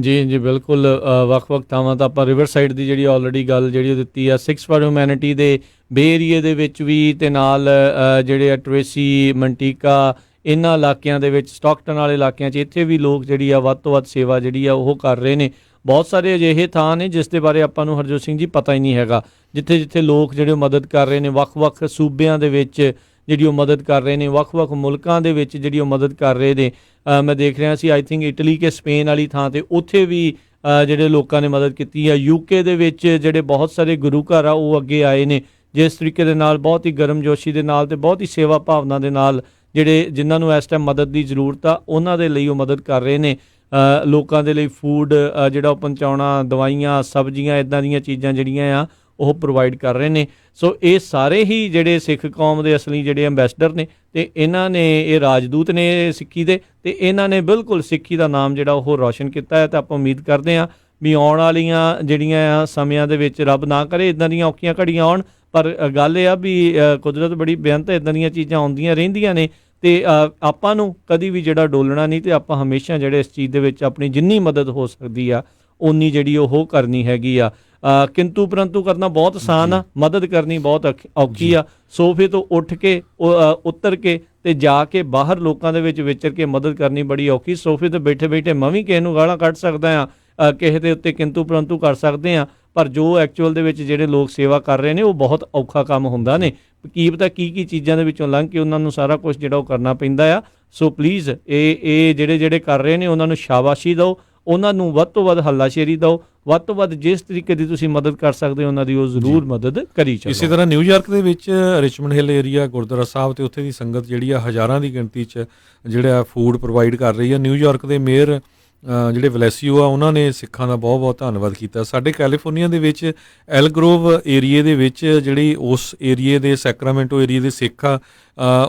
ਜੀ ਬਿਲਕੁਲ। ਵੱਖ-ਵੱਖ ਥਾਵਾਂ ਤਾਂ ਆਪਾਂ ਰਿਵਰ ਸਾਈਡ ਦੀ ਜਿਹੜੀ ਆਲਰੇਡੀ ਗੱਲ ਜਿਹੜੀ ਉਹ ਦਿੱਤੀ ਆ, 6 ਫਾਰ ਹਿਊਮੈਨਿਟੀ ਦੇ ਬੇ ਏਰੀਏ ਦੇ ਵਿੱਚ ਵੀ, ਤੇ ਨਾਲ ਜਿਹੜੇ ਟਰੇਸੀ ਮੰਟੀਕਾ ਇਹਨਾਂ ਇਲਾਕਿਆਂ ਦੇ ਵਿੱਚ, ਸਟਾਕਟਨ ਵਾਲੇ ਇਲਾਕਿਆਂ 'ਚ ਇੱਥੇ ਵੀ ਲੋਕ ਜਿਹੜੀ ਆ ਵੱਧ ਤੋਂ ਵੱਧ ਸੇਵਾ ਜਿਹੜੀ ਆ ਉਹ ਕਰ ਰਹੇ ਨੇ। ਬਹੁਤ ਸਾਰੇ ਅਜਿਹੇ ਥਾਂ ਨੇ ਜਿਸ ਦੇ ਬਾਰੇ ਆਪਾਂ ਨੂੰ ਹਰਜੋਤ ਸਿੰਘ ਜੀ ਪਤਾ ਹੀ ਨਹੀਂ ਹੈਗਾ, ਜਿੱਥੇ ਜਿੱਥੇ ਲੋਕ ਜਿਹੜੇ ਮਦਦ ਕਰ ਰਹੇ ਨੇ, ਵੱਖ-ਵੱਖ ਸੂਬਿਆਂ ਦੇ ਵਿੱਚ ਜਿਹੜੀ ਉਹ ਮਦਦ ਕਰ ਰਹੇ ਨੇ, ਵੱਖ-ਵੱਖ ਮੁਲਕਾਂ ਦੇ ਵਿੱਚ ਜਿਹੜੀ ਉਹ ਮਦਦ ਕਰ ਰਹੇ ਨੇ। ਮੈਂ ਦੇਖ ਰਿਹਾ ਸੀ ਆਈ ਥਿੰਕ ਇਟਲੀ ਕੇ ਸਪੇਨ ਵਾਲੀ ਥਾਂ 'ਤੇ ਉੱਥੇ ਵੀ ਜਿਹੜੇ ਲੋਕਾਂ ਨੇ ਮਦਦ ਕੀਤੀ ਆ। UK ਦੇ ਵਿੱਚ ਜਿਹੜੇ ਬਹੁਤ ਸਾਰੇ ਗੁਰੂ ਘਰ ਆ ਉਹ ਅੱਗੇ ਆਏ ਨੇ, ਜਿਸ ਤਰੀਕੇ ਦੇ ਨਾਲ ਬਹੁਤ ਹੀ ਗਰਮਜੋਸ਼ੀ ਦੇ ਨਾਲ ਅਤੇ ਬਹੁਤ ਹੀ ਸੇਵਾ ਭਾਵਨਾ ਦੇ ਨਾਲ ਜਿਨ੍ਹਾਂ ਨੂੰ ਇਸ ਟਾਈਮ ਮਦਦ ਦੀ ਜ਼ਰੂਰਤ ਆ ਉਹਨਾਂ ਦੇ ਲਈ ਉਹ ਮਦਦ ਕਰ ਰਹੇ ਨੇ। ਲੋਕਾਂ ਦੇ ਲਈ ਫੂਡ ਜਿਹੜਾ ਉਹ ਪਹੁੰਚਾਉਣਾ, ਦਵਾਈਆਂ, ਸਬਜ਼ੀਆਂ, ਇੱਦਾਂ ਦੀਆਂ ਚੀਜ਼ਾਂ ਜਿਹੜੀਆਂ ਆ ਉਹ ਪ੍ਰੋਵਾਈਡ ਕਰ ਰਹੇ ਨੇ। ਸੋ ਇਹ ਸਾਰੇ ਹੀ ਜਿਹੜੇ ਸਿੱਖ ਕੌਮ ਦੇ ਅਸਲੀ ਜਿਹੜੇ ਅੰਬੈਸਡਰ ਨੇ, ਅਤੇ ਇਹਨਾਂ ਨੇ ਇਹ ਰਾਜਦੂਤ ਨੇ ਸਿੱਖੀ ਦੇ, ਅਤੇ ਇਹਨਾਂ ਨੇ ਬਿਲਕੁਲ ਸਿੱਖੀ ਦਾ ਨਾਮ ਜਿਹੜਾ ਉਹ ਰੌਸ਼ਨ ਕੀਤਾ ਹੈ। ਤਾਂ ਆਪਾਂ ਉਮੀਦ ਕਰਦੇ ਹਾਂ ਵੀ ਆਉਣ ਵਾਲੀਆਂ ਜਿਹੜੀਆਂ ਆ ਸਮਿਆਂ ਦੇ ਵਿੱਚ ਰੱਬ ਨਾ ਕਰੇ ਇੱਦਾਂ ਦੀਆਂ ਔਖੀਆਂ ਘੜੀਆਂ ਆਉਣ, ਪਰ ਗੱਲ ਇਹ ਆ ਵੀ ਕੁਦਰਤ ਬੜੀ ਬੇਅੰਤ, ਇੱਦਾਂ ਦੀਆਂ ਚੀਜ਼ਾਂ ਆਉਂਦੀਆਂ ਰਹਿੰਦੀਆਂ ਨੇ, ਅਤੇ ਆਪਾਂ ਨੂੰ ਕਦੀ ਵੀ ਜਿਹੜਾ ਡੋਲਣਾ ਨਹੀਂ, ਅਤੇ ਆਪਾਂ ਹਮੇਸ਼ਾ ਜਿਹੜੇ ਇਸ ਚੀਜ਼ ਦੇ ਵਿੱਚ ਆਪਣੀ ਜਿੰਨੀ ਮਦਦ ਹੋ ਸਕਦੀ ਆ ਉਨੀ ਜਿਹੜੀ ਉਹ ਕਰਨੀ ਹੈਗੀ ਆ। ਕਿੰਤੂ ਪਰੰਤੂ ਕਰਨਾ ਬਹੁਤ ਆਸਾਨ ਆ, ਮਦਦ ਕਰਨੀ ਬਹੁਤ ਔਖੀ ਆ। ਸੋਫੇ ਤੋਂ ਉੱਠ ਕੇ ਉਤਰ ਕੇ ਅਤੇ ਜਾ ਕੇ ਬਾਹਰ ਲੋਕਾਂ ਦੇ ਵਿੱਚ ਵਿਚਰ ਕੇ ਮਦਦ ਕਰਨੀ ਬੜੀ ਔਖੀ। ਸੋਫੇ 'ਤੇ ਬੈਠੇ ਬੈਠੇ ਮੈਂ ਵੀ ਕਿਸੇ ਨੂੰ ਗਾਲਾਂ ਕੱਢ ਸਕਦਾ ਹਾਂ, ਕਿਸੇ ਦੇ ਉੱਤੇ ਕਿੰਤੂ ਪਰੰਤੂ ਕਰ ਸਕਦੇ ਹਾਂ, ਪਰ ਜੋ ਐਕਚੁਅਲ ਦੇ ਵਿੱਚ ਜਿਹੜੇ ਲੋਕ ਸੇਵਾ ਕਰ ਰਹੇ ਨੇ ਉਹ ਬਹੁਤ ਔਖਾ ਕੰਮ ਹੁੰਦਾ ਨੇ। ਕੀ ਪਤਾ ਕੀ ਚੀਜ਼ਾਂ ਦੇ ਵਿੱਚੋਂ ਲੰਘ ਕੇ ਉਹਨਾਂ ਨੂੰ ਸਾਰਾ ਕੁਛ ਜਿਹੜਾ ਉਹ ਕਰਨਾ ਪੈਂਦਾ ਆ। ਸੋ ਪਲੀਜ਼ ਇਹ ਜਿਹੜੇ ਕਰ ਰਹੇ ਨੇ ਉਹਨਾਂ ਨੂੰ ਸ਼ਾਬਾਸ਼ੀ ਦਿਓ, ਉਹਨਾਂ ਨੂੰ ਵੱਧ ਤੋਂ ਵੱਧ ਹੱਲਾਸ਼ੇਰੀ ਦਿਓ, ਵੱਧ ਤੋਂ ਵੱਧ ਜਿਸ ਤਰੀਕੇ ਦੀ ਤੁਸੀਂ ਮਦਦ ਕਰ ਸਕਦੇ ਹੋ ਉਹਨਾਂ ਦੀ ਉਹ ਜ਼ਰੂਰ ਮਦਦ ਕਰੀ ਚਲੋ। ਇਸੇ ਤਰ੍ਹਾਂ ਨਿਊਯਾਰਕ ਦੇ ਵਿੱਚ ਰਿਚਮੰਡ ਹਿੱਲ ਏਰੀਆ ਗੁਰਦੁਆਰਾ ਸਾਹਿਬ ਅਤੇ ਉੱਥੇ ਦੀ ਸੰਗਤ ਜਿਹੜੀ ਆ ਹਜ਼ਾਰਾਂ ਦੀ ਗਿਣਤੀ 'ਚ ਜਿਹੜਾ ਫੂਡ ਪ੍ਰੋਵਾਈਡ ਕਰ ਰਹੀ ਆ। ਨਿਊਯਾਰਕ ਦੇ ਮੇਅਰ ਜਿਹੜੇ ਵਲੈਸੀਓ ਆ ਉਹਨਾਂ ਨੇ ਸਿੱਖਾਂ ਦਾ ਬਹੁਤ ਬਹੁਤ ਧੰਨਵਾਦ ਕੀਤਾ। ਸਾਡੇ ਕੈਲੀਫੋਰਨੀਆ ਦੇ ਵਿੱਚ ਐਲਗਰੋਵ ਏਰੀਏ ਦੇ ਵਿੱਚ ਜਿਹੜੀ ਉਸ ਏਰੀਏ ਦੇ ਸੈਕਰਾਮੈਂਟੋ ਏਰੀਏ ਦੇ ਸਿੱਖ ਆ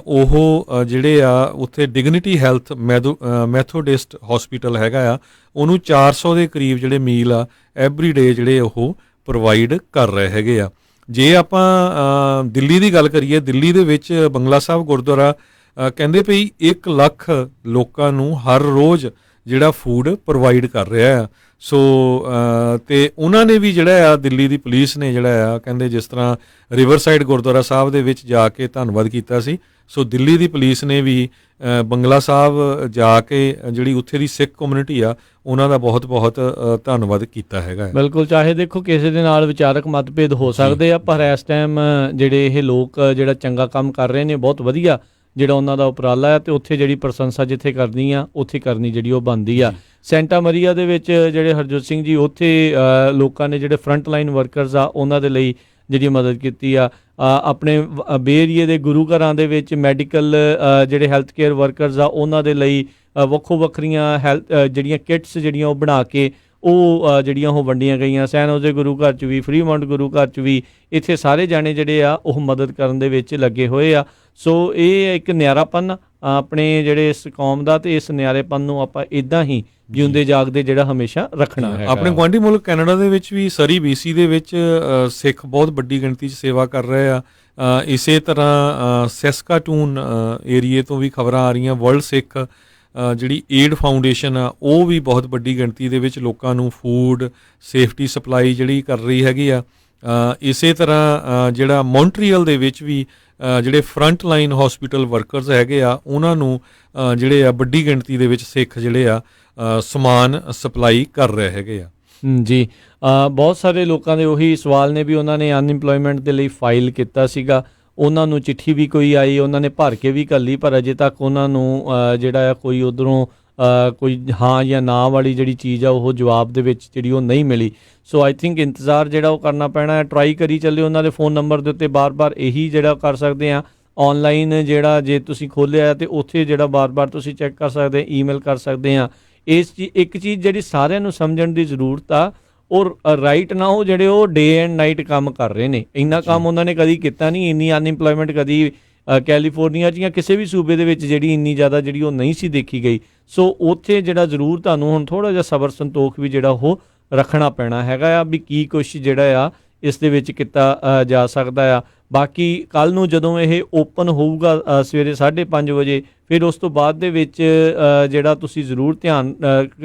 ਉਹ ਜਿਹੜੇ ਆ ਉੱਥੇ ਡਿਗਨਿਟੀ ਹੈਲਥ ਮੈਥੋਡਿਸਟ ਹੌਸਪੀਟਲ ਹੈਗਾ ਆ, ਉਹਨੂੰ 400 ਦੇ ਕਰੀਬ ਜਿਹੜੇ ਮੀਲ ਆ ਐਵਰੀ ਡੇ ਜਿਹੜੇ ਉਹ ਪ੍ਰੋਵਾਈਡ ਕਰ ਰਹੇ ਹੈਗੇ ਆ। ਜੇ ਆਪਾਂ ਦਿੱਲੀ ਦੀ ਗੱਲ ਕਰੀਏ, ਦਿੱਲੀ ਦੇ ਵਿੱਚ ਬੰਗਲਾ ਸਾਹਿਬ ਗੁਰਦੁਆਰਾ ਕਹਿੰਦੇ ਭਈ 1 ਲੱਖ ਲੋਕਾਂ ਨੂੰ ਹਰ ਰੋਜ਼ ਜਿਹੜਾ ਫੂਡ ਪ੍ਰੋਵਾਈਡ ਕਰ ਰਿਹਾ ਆ। ਸੋ ਅਤੇ ਉਹਨਾਂ ਨੇ ਵੀ ਜਿਹੜਾ ਆ ਦਿੱਲੀ ਦੀ ਪੁਲਿਸ ਨੇ ਜਿਹੜਾ ਆ ਕਹਿੰਦੇ ਜਿਸ ਤਰ੍ਹਾਂ ਰਿਵਰਸਾਈਡ ਗੁਰਦੁਆਰਾ ਸਾਹਿਬ ਦੇ ਵਿੱਚ ਜਾ ਕੇ ਧੰਨਵਾਦ ਕੀਤਾ ਸੀ, ਸੋ ਦਿੱਲੀ ਦੀ ਪੁਲਿਸ ਨੇ ਵੀ ਬੰਗਲਾ ਸਾਹਿਬ ਜਾ ਕੇ ਜਿਹੜੀ ਉੱਥੇ ਦੀ ਸਿੱਖ ਕਮਿਊਨਿਟੀ ਆ ਉਹਨਾਂ ਦਾ ਬਹੁਤ ਬਹੁਤ ਧੰਨਵਾਦ ਕੀਤਾ ਹੈਗਾ। ਬਿਲਕੁਲ, ਚਾਹੇ ਦੇਖੋ ਕਿਸੇ ਦੇ ਨਾਲ ਵਿਚਾਰਕ ਮਤਭੇਦ ਹੋ ਸਕਦੇ ਆ, ਪਰ ਇਸ ਟਾਈਮ ਜਿਹੜੇ ਇਹ ਲੋਕ ਜਿਹੜਾ ਚੰਗਾ ਕੰਮ ਕਰ ਰਹੇ ਨੇ, ਬਹੁਤ ਵਧੀਆ ਜਿਹੜਾ ਉਹਨਾਂ ਦਾ ਉਪਰਾਲਾ ਹੈ, ਅਤੇ ਉੱਥੇ ਜਿਹੜੀ ਪ੍ਰਸ਼ੰਸਾ ਜਿੱਥੇ ਕਰਨੀ ਆ ਉੱਥੇ ਕਰਨੀ ਜਿਹੜੀ ਉਹ ਬਣਦੀ ਆ। ਸੈਂਟਾ ਮਰੀਆ ਦੇ ਵਿੱਚ ਜਿਹੜੇ ਹਰਜੋਤ ਸਿੰਘ ਜੀ ਉੱਥੇ ਲੋਕਾਂ ਨੇ ਜਿਹੜੇ ਫਰੰਟ ਲਾਈਨ ਵਰਕਰਸ ਆ ਉਹਨਾਂ ਦੇ ਲਈ ਜਿਹੜੀ ਮਦਦ ਕੀਤੀ ਆ। ਆਪਣੇ ਬੇਰੀਏ ਦੇ ਗੁਰੂ ਘਰਾਂ ਦੇ ਵਿੱਚ ਮੈਡੀਕਲ ਜਿਹੜੇ ਹੈਲਥ ਕੇਅਰ ਵਰਕਰਸ ਆ ਉਹਨਾਂ ਦੇ ਲਈ ਵੱਖੋ ਵੱਖਰੀਆਂ ਜਿਹੜੀਆਂ ਕਿਟਸ ਜਿਹੜੀਆਂ ਉਹ ਬਣਾ ਕੇ ਉਹ ਜਿਹੜੀਆਂ ਉਹ ਵੰਡੀਆਂ ਗਈਆਂ। ਸੈਨ ਹੋਜ਼ੇ ਗੁਰੂ ਘਰ 'ਚ ਵੀ, ਫਰੀਮਾਉਂਟ ਗੁਰੂ ਘਰ 'ਚ ਵੀ, ਇੱਥੇ ਸਾਰੇ ਜਾਣੇ ਜਿਹੜੇ ਆ ਉਹ ਮਦਦ ਕਰਨ ਦੇ ਵਿੱਚ ਲੱਗੇ ਹੋਏ ਆ। ਸੋ ਇਹ ਇੱਕ ਨਿਆਰਾਪਨ ਆਪਣੇ ਜਿਹੜੇ ਇਸ ਕੌਮ ਦਾ, ਅਤੇ ਇਸ ਨਿਆਰੇਪਨ ਨੂੰ ਆਪਾਂ ਇੱਦਾਂ ਹੀ ਜਿਉਂਦੇ ਜਾਗਦੇ ਜਿਹੜਾ ਹਮੇਸ਼ਾ ਰੱਖਣਾ ਹੈ। ਆਪਣੇ ਗੁਆਂਢੀ ਮੁਲਕ ਕੈਨੇਡਾ ਦੇ ਵਿੱਚ ਵੀ ਸਰੀ BC ਦੇ ਵਿੱਚ ਸਿੱਖ ਬਹੁਤ ਵੱਡੀ ਗਿਣਤੀ 'ਚ ਸੇਵਾ ਕਰ ਰਹੇ ਆ। ਇਸੇ ਤਰ੍ਹਾਂ ਸੈਸਕਾਟੂਨ ਏਰੀਏ ਤੋਂ ਵੀ ਖਬਰਾਂ ਆ ਰਹੀਆਂ। ਵਰਲਡ ਸਿੱਖ ਜਿਹੜੀ ਏਡ ਫਾਊਂਡੇਸ਼ਨ ਆ ਉਹ ਵੀ ਬਹੁਤ ਵੱਡੀ ਗਿਣਤੀ ਦੇ ਵਿੱਚ ਲੋਕਾਂ ਨੂੰ ਫੂਡ ਸੇਫਟੀ ਸਪਲਾਈ ਜਿਹੜੀ ਕਰ ਰਹੀ ਹੈਗੀ ਆ। ਇਸੇ ਤਰ੍ਹਾਂ ਜਿਹੜਾ ਮੌਂਟਰੀਅਲ ਦੇ ਵਿੱਚ ਵੀ ਜਿਹੜੇ ਫਰੰਟ ਲਾਈਨ ਹੌਸਪੀਟਲ ਵਰਕਰਸ ਹੈਗੇ ਆ ਉਹਨਾਂ ਨੂੰ ਜਿਹੜੇ ਆ ਵੱਡੀ ਗਿਣਤੀ ਦੇ ਵਿੱਚ ਸਿੱਖ ਜਿਹੜੇ ਆ ਸਮਾਨ ਸਪਲਾਈ ਕਰ ਰਹੇ ਹੈਗੇ ਆ। ਜੀ, ਬਹੁਤ ਸਾਰੇ ਲੋਕਾਂ ਦੇ ਉਹੀ ਸਵਾਲ ਨੇ ਵੀ ਉਹਨਾਂ ਨੇ ਅਨਇੰਪਲੋਇਮੈਂਟ ਦੇ ਲਈ ਫਾਈਲ ਕੀਤਾ ਸੀਗਾ, ਉਹਨਾਂ ਨੂੰ ਚਿੱਠੀ ਵੀ ਕੋਈ ਆਈ, ਉਹਨਾਂ ਨੇ ਭਰ ਕੇ ਵੀ ਘੱਲੀ, ਪਰ ਅਜੇ ਤੱਕ ਉਹਨਾਂ ਨੂੰ ਜਿਹੜਾ ਆ ਕੋਈ ਉੱਧਰੋਂ ਕੋਈ ਹਾਂ ਜਾਂ ਨਾ ਵਾਲੀ ਜਿਹੜੀ ਚੀਜ਼ ਆ ਉਹ ਜਵਾਬ ਦੇ ਵਿੱਚ ਜਿਹੜੀ ਉਹ ਨਹੀਂ ਮਿਲੀ। ਸੋ ਆਈ ਥਿੰਕ ਇੰਤਜ਼ਾਰ ਜਿਹੜਾ ਉਹ ਕਰਨਾ ਪੈਣਾ ਹੈ। ਟਰਾਈ ਕਰੀ ਚੱਲਿਓ ਉਹਨਾਂ ਦੇ ਫ਼ੋਨ ਨੰਬਰ ਦੇ ਉੱਤੇ ਬਾਰ-ਬਾਰ ਇਹੀ ਜਿਹੜਾ ਕਰ ਸਕਦੇ ਆ। ਔਨਲਾਈਨ ਜਿਹੜਾ ਜੇ ਤੁਸੀਂ ਖੋਲ੍ਹਿਆ ਅਤੇ ਉੱਥੇ ਜਿਹੜਾ ਬਾਰ-ਬਾਰ ਤੁਸੀਂ ਚੈੱਕ ਕਰ ਸਕਦੇ, ਈਮੇਲ ਕਰ ਸਕਦੇ ਆ। ਇੱਕ ਚੀਜ਼ ਜਿਹੜੀ ਸਾਰਿਆਂ ਨੂੰ ਸਮਝਣ ਦੀ ਜ਼ਰੂਰਤ ਆ, ਔਰ ਰਾਈਟ ਨਾ ਉਹ ਜਿਹੜੇ ਉਹ ਡੇ ਐਂਡ ਨਾਈਟ ਕੰਮ ਕਰ ਰਹੇ ਨੇ। ਇੰਨਾ ਕੰਮ ਉਹਨਾਂ ਨੇ ਕਦੀ ਕੀਤਾ ਨਹੀਂ, ਇੰਨੀ ਅਨਇੰਪਲੋਇਮੈਂਟ ਕਦੀ ਕੈਲੀਫੋਰਨੀਆ 'ਚ ਜਾਂ ਕਿਸੇ ਵੀ ਸੂਬੇ ਦੇ ਵਿੱਚ ਜਿਹੜੀ ਇੰਨੀ ਜ਼ਿਆਦਾ ਜਿਹੜੀ ਉਹ ਨਹੀਂ ਸੀ ਦੇਖੀ ਗਈ। ਸੋ ਉੱਥੇ ਜਿਹੜਾ ਜ਼ਰੂਰ ਤੁਹਾਨੂੰ ਹੁਣ ਥੋੜ੍ਹਾ ਜਿਹਾ ਸਬਰ ਸੰਤੋਖ ਵੀ ਜਿਹੜਾ ਉਹ ਰੱਖਣਾ ਪੈਣਾ ਹੈਗਾ ਆ ਵੀ ਕੀ ਕੁਛ ਜਿਹੜਾ ਆ ਇਸ ਦੇ ਵਿੱਚ ਕੀਤਾ ਜਾ ਸਕਦਾ ਆ। ਬਾਕੀ ਕੱਲ੍ਹ ਨੂੰ ਜਦੋਂ ਇਹ ਓਪਨ ਹੋਊਗਾ ਸਵੇਰੇ 5:30 ਵਜੇ, ਫਿਰ ਉਸ ਤੋਂ ਬਾਅਦ ਦੇ ਵਿੱਚ ਜਿਹੜਾ ਤੁਸੀਂ ਜ਼ਰੂਰ ਧਿਆਨ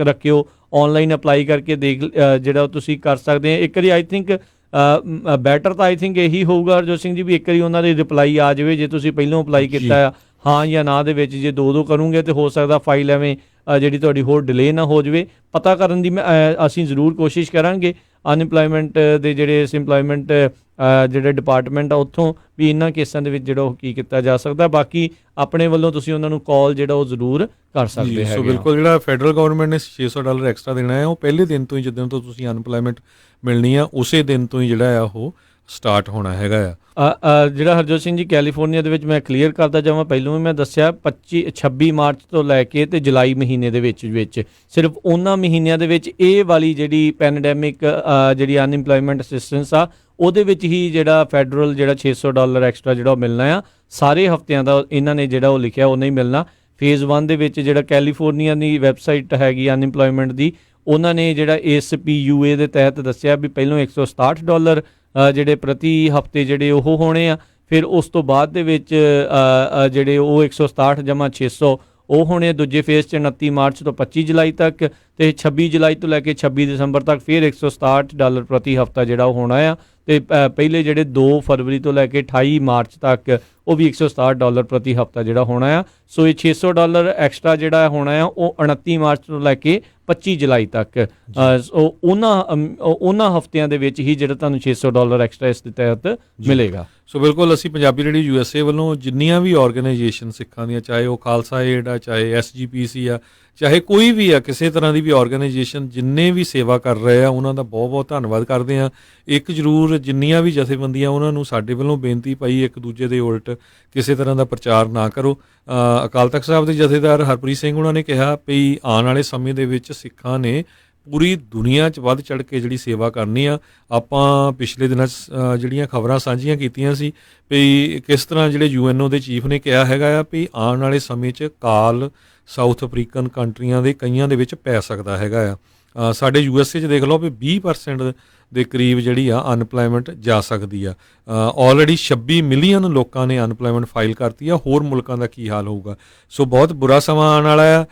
ਰੱਖਿਓ, ਔਨਲਾਈਨ ਅਪਲਾਈ ਕਰਕੇ ਜਿਹੜਾ ਤੁਸੀਂ ਕਰ ਸਕਦੇ ਆ। ਇੱਕ ਵਾਰੀ ਆਈ ਥਿੰਕ ਬੈਟਰ ਤਾਂ ਆਈ ਥਿੰਕ ਇਹੀ ਹੋਊਗਾ ਹਰਜੋਤ ਸਿੰਘ ਜੀ ਵੀ ਇੱਕ ਵਾਰੀ ਉਹਨਾਂ ਦੀ ਰਿਪਲਾਈ ਆ ਜਾਵੇ ਜੇ ਤੁਸੀਂ ਪਹਿਲਾਂ ਅਪਲਾਈ ਕੀਤਾ ਆ। ਹਾਂ ਜਾਂ ਨਾ ਦੇ ਵਿੱਚ ਜੇ ਦੋ ਕਰੋਗੇ ਤਾਂ ਹੋ ਸਕਦਾ ਫਾਈਲ ਐਵੇਂ ਜਿਹੜੀ ਤੁਹਾਡੀ ਹੋਰ ਡਿਲੇ ਨਾ ਹੋ ਜਾਵੇ। ਪਤਾ ਕਰਨ ਦੀ ਅਸੀਂ ਜ਼ਰੂਰ ਕੋਸ਼ਿਸ਼ ਕਰਾਂਗੇ ਅਨਇੰਪਲੋਇਮੈਂਟ ਦੇ ਜਿਹੜੇ ਇੰਪਲੋਇਮੈਂਟ ਜਿਹੜੇ ਡਿਪਾਰਟਮੈਂਟ ਆ ਉੱਥੋਂ ਵੀ ਇਹਨਾਂ ਕੇਸਾਂ ਦੇ ਵਿੱਚ ਜਿਹੜਾ ਉਹ ਕੀ ਕੀਤਾ ਜਾ ਸਕਦਾ। ਬਾਕੀ ਆਪਣੇ ਵੱਲੋਂ ਤੁਸੀਂ ਉਹਨਾਂ ਨੂੰ ਕਾਲ ਜਿਹੜਾ ਉਹ ਜ਼ਰੂਰ ਕਰ ਸਕਦੇ ਹੈਗੇ। ਸੋ ਬਿਲਕੁਲ ਜਿਹੜਾ ਫੈਡਰਲ ਗਵਰਨਮੈਂਟ ਨੇ $600 ਐਕਸਟਰਾ ਦੇਣਾ ਹੈ ਉਹ ਪਹਿਲੇ ਦਿਨ ਤੋਂ ਹੀ, ਜਿੱਦਣ ਤੋਂ ਤੁਸੀਂ ਅਨਪਲਾਈਮੈਂਟ ਮਿਲਣੀ ਆ ਉਸੇ ਦਿਨ ਤੋਂ ਹੀ ਜਿਹੜਾ ਆ ਉਹ ਸਟਾਰਟ ਹੋਣਾ ਹੈਗਾ ਆ। ਜਿਹੜਾ ਹਰਜੋਤ ਸਿੰਘ ਜੀ ਕੈਲੀਫੋਰਨੀਆ ਦੇ ਵਿੱਚ ਮੈਂ ਕਲੀਅਰ ਕਰਦਾ ਜਾਵਾਂ, ਪਹਿਲਾਂ ਵੀ ਮੈਂ ਦੱਸਿਆ 26 ਮਾਰਚ ਤੋਂ ਲੈ ਕੇ ਤੇ ਜੁਲਾਈ ਮਹੀਨੇ ਦੇ ਵਿੱਚ ਸਿਰਫ ਉਹਨਾਂ ਮਹੀਨਿਆਂ ਦੇ ਵਿੱਚ ਇਹ ਵਾਲੀ ਜਿਹੜੀ ਪੈਂਡੈਮਿਕ ਜਿਹੜੀ ਅਨਇੰਪਲੋਇਮੈਂਟ ਅਸਿਸਟੈਂਸ ਆ ਉਹਦੇ ਵਿੱਚ ਹੀ ਜਿਹੜਾ ਫੈਡਰਲ ਜਿਹੜਾ $600 ਐਕਸਟਰਾ ਜਿਹੜਾ ਉਹ ਮਿਲਣਾ ਆ। ਸਾਰੇ ਹਫ਼ਤਿਆਂ ਦਾ ਇਹਨਾਂ ਨੇ ਜਿਹੜਾ ਉਹ ਲਿਖਿਆ ਉਹ ਨਹੀਂ ਮਿਲਣਾ। ਫੇਜ਼ 1 ਦੇ ਵਿੱਚ ਜਿਹੜਾ ਕੈਲੀਫੋਰਨੀਆ ਦੀ ਵੈਬਸਾਈਟ ਹੈਗੀ ਅਨਇੰਪਲੋਇਮੈਂਟ ਦੀ, ਉਹਨਾਂ ਨੇ ਜਿਹੜਾ ਇਸ PUA ਦੇ ਤਹਿਤ ਦੱਸਿਆ ਵੀ ਪਹਿਲਾਂ $167 ਜਿਹੜੇ ਪ੍ਰਤੀ ਹਫ਼ਤੇ ਜਿਹੜੇ ਉਹ ਹੋਣੇ ਆ, ਫਿਰ ਉਸ ਤੋਂ ਬਾਅਦ ਦੇ ਵਿੱਚ ਜਿਹੜੇ ਉਹ 167 ਜਮ੍ਹਾਂ 600 ਉਹ ਹੋਣੇ। ਦੂਜੇ ਫੇਜ਼ 'ਚ 29 ਮਾਰਚ ਤੋਂ 25 ਜੁਲਾਈ ਤੱਕ ਅਤੇ 26 ਜੁਲਾਈ ਤੋਂ ਲੈ ਕੇ 26 ਦਸੰਬਰ ਤੱਕ ਫਿਰ $167 ਪ੍ਰਤੀ ਹਫ਼ਤਾ ਜਿਹੜਾ ਉਹ ਹੋਣਾ ਆ। ਅਤੇ ਪਹਿਲੇ ਜਿਹੜੇ 2 ਫਰਵਰੀ ਤੋਂ ਲੈ ਕੇ 28 ਮਾਰਚ ਤੱਕ ਉਹ ਵੀ $167 ਪ੍ਰਤੀ ਹਫ਼ਤਾ ਜਿਹੜਾ ਹੋਣਾ ਆ। ਸੋ ਇਹ $600 ਐਕਸਟਰਾ ਜਿਹੜਾ ਹੋਣਾ ਆ ਉਹ 29 ਮਾਰਚ ਤੋਂ ਲੈ ਕੇ 25 ਜੁਲਾਈ ਤੱਕ ਸੋ ਉਹਨਾਂ ਹਫ਼ਤਿਆਂ ਦੇ ਵਿੱਚ ਹੀ ਜਿਹੜਾ ਤੁਹਾਨੂੰ $600 ਐਕਸਟਰਾ ਇਸ ਦੇ ਤਹਿਤ ਮਿਲੇਗਾ। ਸੋ ਬਿਲਕੁਲ ਅਸੀਂ ਪੰਜਾਬੀ ਰੇਡੀਓ USA ਵੱਲੋਂ ਜਿੰਨੀਆਂ ਵੀ ਆਰਗੇਨਾਈਜੇਸ਼ਨ ਸਿੱਖਾਂ ਦੀਆਂ, ਚਾਹੇ ਉਹ ਖਾਲਸਾ ਏਡ ਆ, ਚਾਹੇ SGPC ਆ, ਚਾਹੇ ਕੋਈ ਵੀ ਆ, ਕਿਸੇ ਤਰ੍ਹਾਂ ਦੀ ਵੀ ਆਰਗੇਨਾਈਜੇਸ਼ਨ ਜਿੰਨੇ ਵੀ ਸੇਵਾ ਕਰ ਰਹੇ ਆ ਉਹਨਾਂ ਦਾ ਬਹੁਤ ਬਹੁਤ ਧੰਨਵਾਦ ਕਰਦੇ ਆ। ਇੱਕ ਜ਼ਰੂਰ ਜਿੰਨੀਆਂ ਵੀ ਜਥੇਬੰਦੀਆਂ ਉਹਨਾਂ ਨੂੰ ਸਾਡੇ ਵੱਲੋਂ ਬੇਨਤੀ ਪਈ, ਇੱਕ ਦੂਜੇ ਦੇ ਉਲਟ ਕਿਸੇ ਤਰ੍ਹਾਂ ਦਾ ਪ੍ਰਚਾਰ ਨਾ ਕਰੋ। ਅਕਾਲ ਤਖਤ ਸਾਹਿਬ ਦੇ ਜਥੇਦਾਰ ਹਰਪ੍ਰੀਤ ਸਿੰਘ ਉਹਨਾਂ ਨੇ ਕਿਹਾ ਵੀ ਆਉਣ ਵਾਲੇ ਸਮੇਂ ਦੇ ਵਿੱਚ ਸਿੱਖਾਂ ਨੇ ਪੂਰੀ ਦੁਨੀਆ 'ਚ ਵੱਧ ਚੜ੍ਹ ਕੇ ਜਿਹੜੀ ਸੇਵਾ ਕਰਨੀ ਆ। ਆਪਾਂ ਪਿਛਲੇ ਦਿਨਾਂ 'ਚ ਜਿਹੜੀਆਂ ਖਬਰਾਂ ਸਾਂਝੀਆਂ ਕੀਤੀਆਂ ਸੀ ਵੀ ਕਿਸ ਤਰ੍ਹਾਂ ਜਿਹੜੇ UNO ਦੇ ਚੀਫ ਨੇ ਕਿਹਾ ਹੈਗਾ ਆ ਵੀ ਆਉਣ ਵਾਲੇ ਸਮੇਂ 'ਚ ਕਾਲ ਸਾਊਥ ਅਫਰੀਕਨ ਕੰਟਰੀਆਂ ਦੇ ਕਈਆਂ ਦੇ ਵਿੱਚ ਪੈ ਸਕਦਾ ਹੈਗਾ ਆ। ਸਾਡੇ USA 'ਚ ਦੇਖ ਲਓ ਵੀ 20% ਦੇ ਕਰੀਬ ਜਿਹੜੀ ਆ ਅਨਪਲਾਈਮੈਂਟ ਜਾ ਸਕਦੀ ਆ। ਆਲਰੇਡੀ 26 ਮਿਲੀਅਨ ਲੋਕਾਂ ਨੇ ਅਨਪਲਾਈਮੈਂਟ ਫਾਈਲ ਕਰਤੀ ਆ। ਹੋਰ ਮੁਲਕਾਂ ਦਾ ਕੀ ਹਾਲ ਹੋਊਗਾ। ਸੋ ਬਹੁਤ ਬੁਰਾ ਸਮਾਂ ਆਉਣ ਵਾਲਾ ਆ।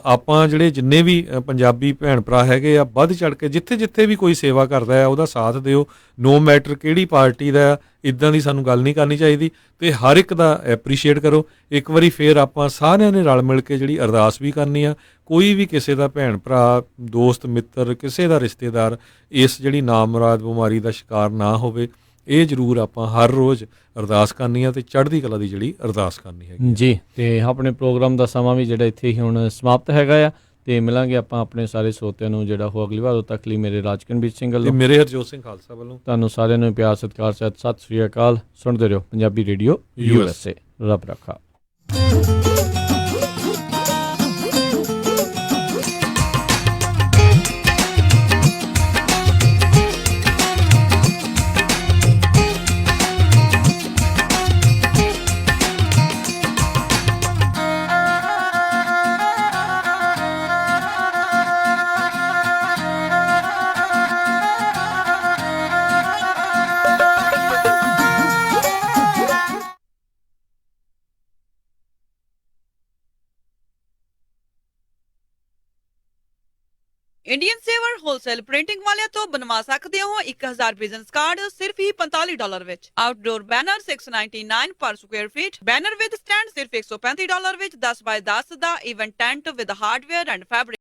ਆਪਾਂ ਜਿਹੜੇ ਜਿੰਨੇ ਵੀ ਪੰਜਾਬੀ ਭੈਣ ਭਰਾ ਹੈਗੇ ਆ, ਵੱਧ ਚੜ੍ਹ ਕੇ ਜਿੱਥੇ ਜਿੱਥੇ ਵੀ ਕੋਈ ਸੇਵਾ ਕਰਦਾ ਆ ਉਹਦਾ ਸਾਥ ਦਿਓ। ਨੋ ਮੈਟਰ ਕਿਹੜੀ ਪਾਰਟੀ ਦਾ, ਇੱਦਾਂ ਦੀ ਸਾਨੂੰ ਗੱਲ ਨਹੀਂ ਕਰਨੀ ਚਾਹੀਦੀ ਅਤੇ ਹਰ ਇੱਕ ਦਾ ਐਪਰੀਸ਼ੀਏਟ ਕਰੋ। ਇੱਕ ਵਾਰੀ ਫੇਰ ਆਪਾਂ ਸਾਰਿਆਂ ਨੇ ਰਲ ਮਿਲ ਕੇ ਜਿਹੜੀ ਅਰਦਾਸ ਵੀ ਕਰਨੀ ਆ, ਕੋਈ ਵੀ ਕਿਸੇ ਦਾ ਭੈਣ ਭਰਾ, ਦੋਸਤ ਮਿੱਤਰ, ਕਿਸੇ ਦਾ ਰਿਸ਼ਤੇਦਾਰ ਇਸ ਜਿਹੜੀ ਨਾਮੁਰਾਦ ਬਿਮਾਰੀ ਦਾ ਸ਼ਿਕਾਰ ਨਾ ਹੋਵੇ। ਇਹ ਜ਼ਰੂਰ ਆਪਾਂ ਹਰ ਰੋਜ਼ ਅਰਦਾਸ ਕਰਨੀ ਆ ਅਤੇ ਚੜ੍ਹਦੀ ਕਲਾ ਦੀ ਜਿਹੜੀ ਅਰਦਾਸ ਕਰਨੀ ਹੈਗੀ ਜੀ। ਅਤੇ ਆਪਣੇ ਪ੍ਰੋਗਰਾਮ ਦਾ ਸਮਾਂ ਵੀ ਜਿਹੜਾ ਇੱਥੇ ਹੀ ਹੁਣ ਸਮਾਪਤ ਹੈਗਾ ਆ ਅਤੇ ਮਿਲਾਂਗੇ ਆਪਾਂ ਆਪਣੇ ਸਾਰੇ ਸਰੋਤਿਆਂ ਨੂੰ ਜਿਹੜਾ ਉਹ ਅਗਲੀ ਵਾਰ। ਉਦੋਂ ਤੱਕ ਲਈ ਮੇਰੇ ਰਾਜਕਨਵੀਰ ਸਿੰਘ ਵੱਲੋਂ, ਮੇਰੇ ਹਰਜੋਤ ਸਿੰਘ ਖਾਲਸਾ ਵੱਲੋਂ ਤੁਹਾਨੂੰ ਸਾਰਿਆਂ ਨੂੰ ਪਿਆਰ ਸਤਿਕਾਰ ਸਹਿਤ ਸਤਿ ਸ਼੍ਰੀ ਅਕਾਲ। ਸੁਣਦੇ ਰਹੋ ਪੰਜਾਬੀ ਰੇਡੀਓ USA। ਰੱਬ ਰੱਖਾ। ਇੰਡੀਅਨ ਸੇਵਰ ਹੋਲਸੇਲ ਪ੍ਰਿੰਟਿੰਗ ਵਾਲਿਆਂ ਤੋਂ ਬਣਵਾ ਸਕਦੇ ਹੋ 1000 ਬਿਜ਼ਨਸ ਕਾਰਡ ਸਿਰਫ ਹੀ $45 ਵਿੱਚ। Outdoor banner $699 per square feet. Banner with stand ਸਿਰਫ $135 ਵਿੱਚ। 10 ਬਾਏ 10 ਦਾ event tent with hardware and fabric.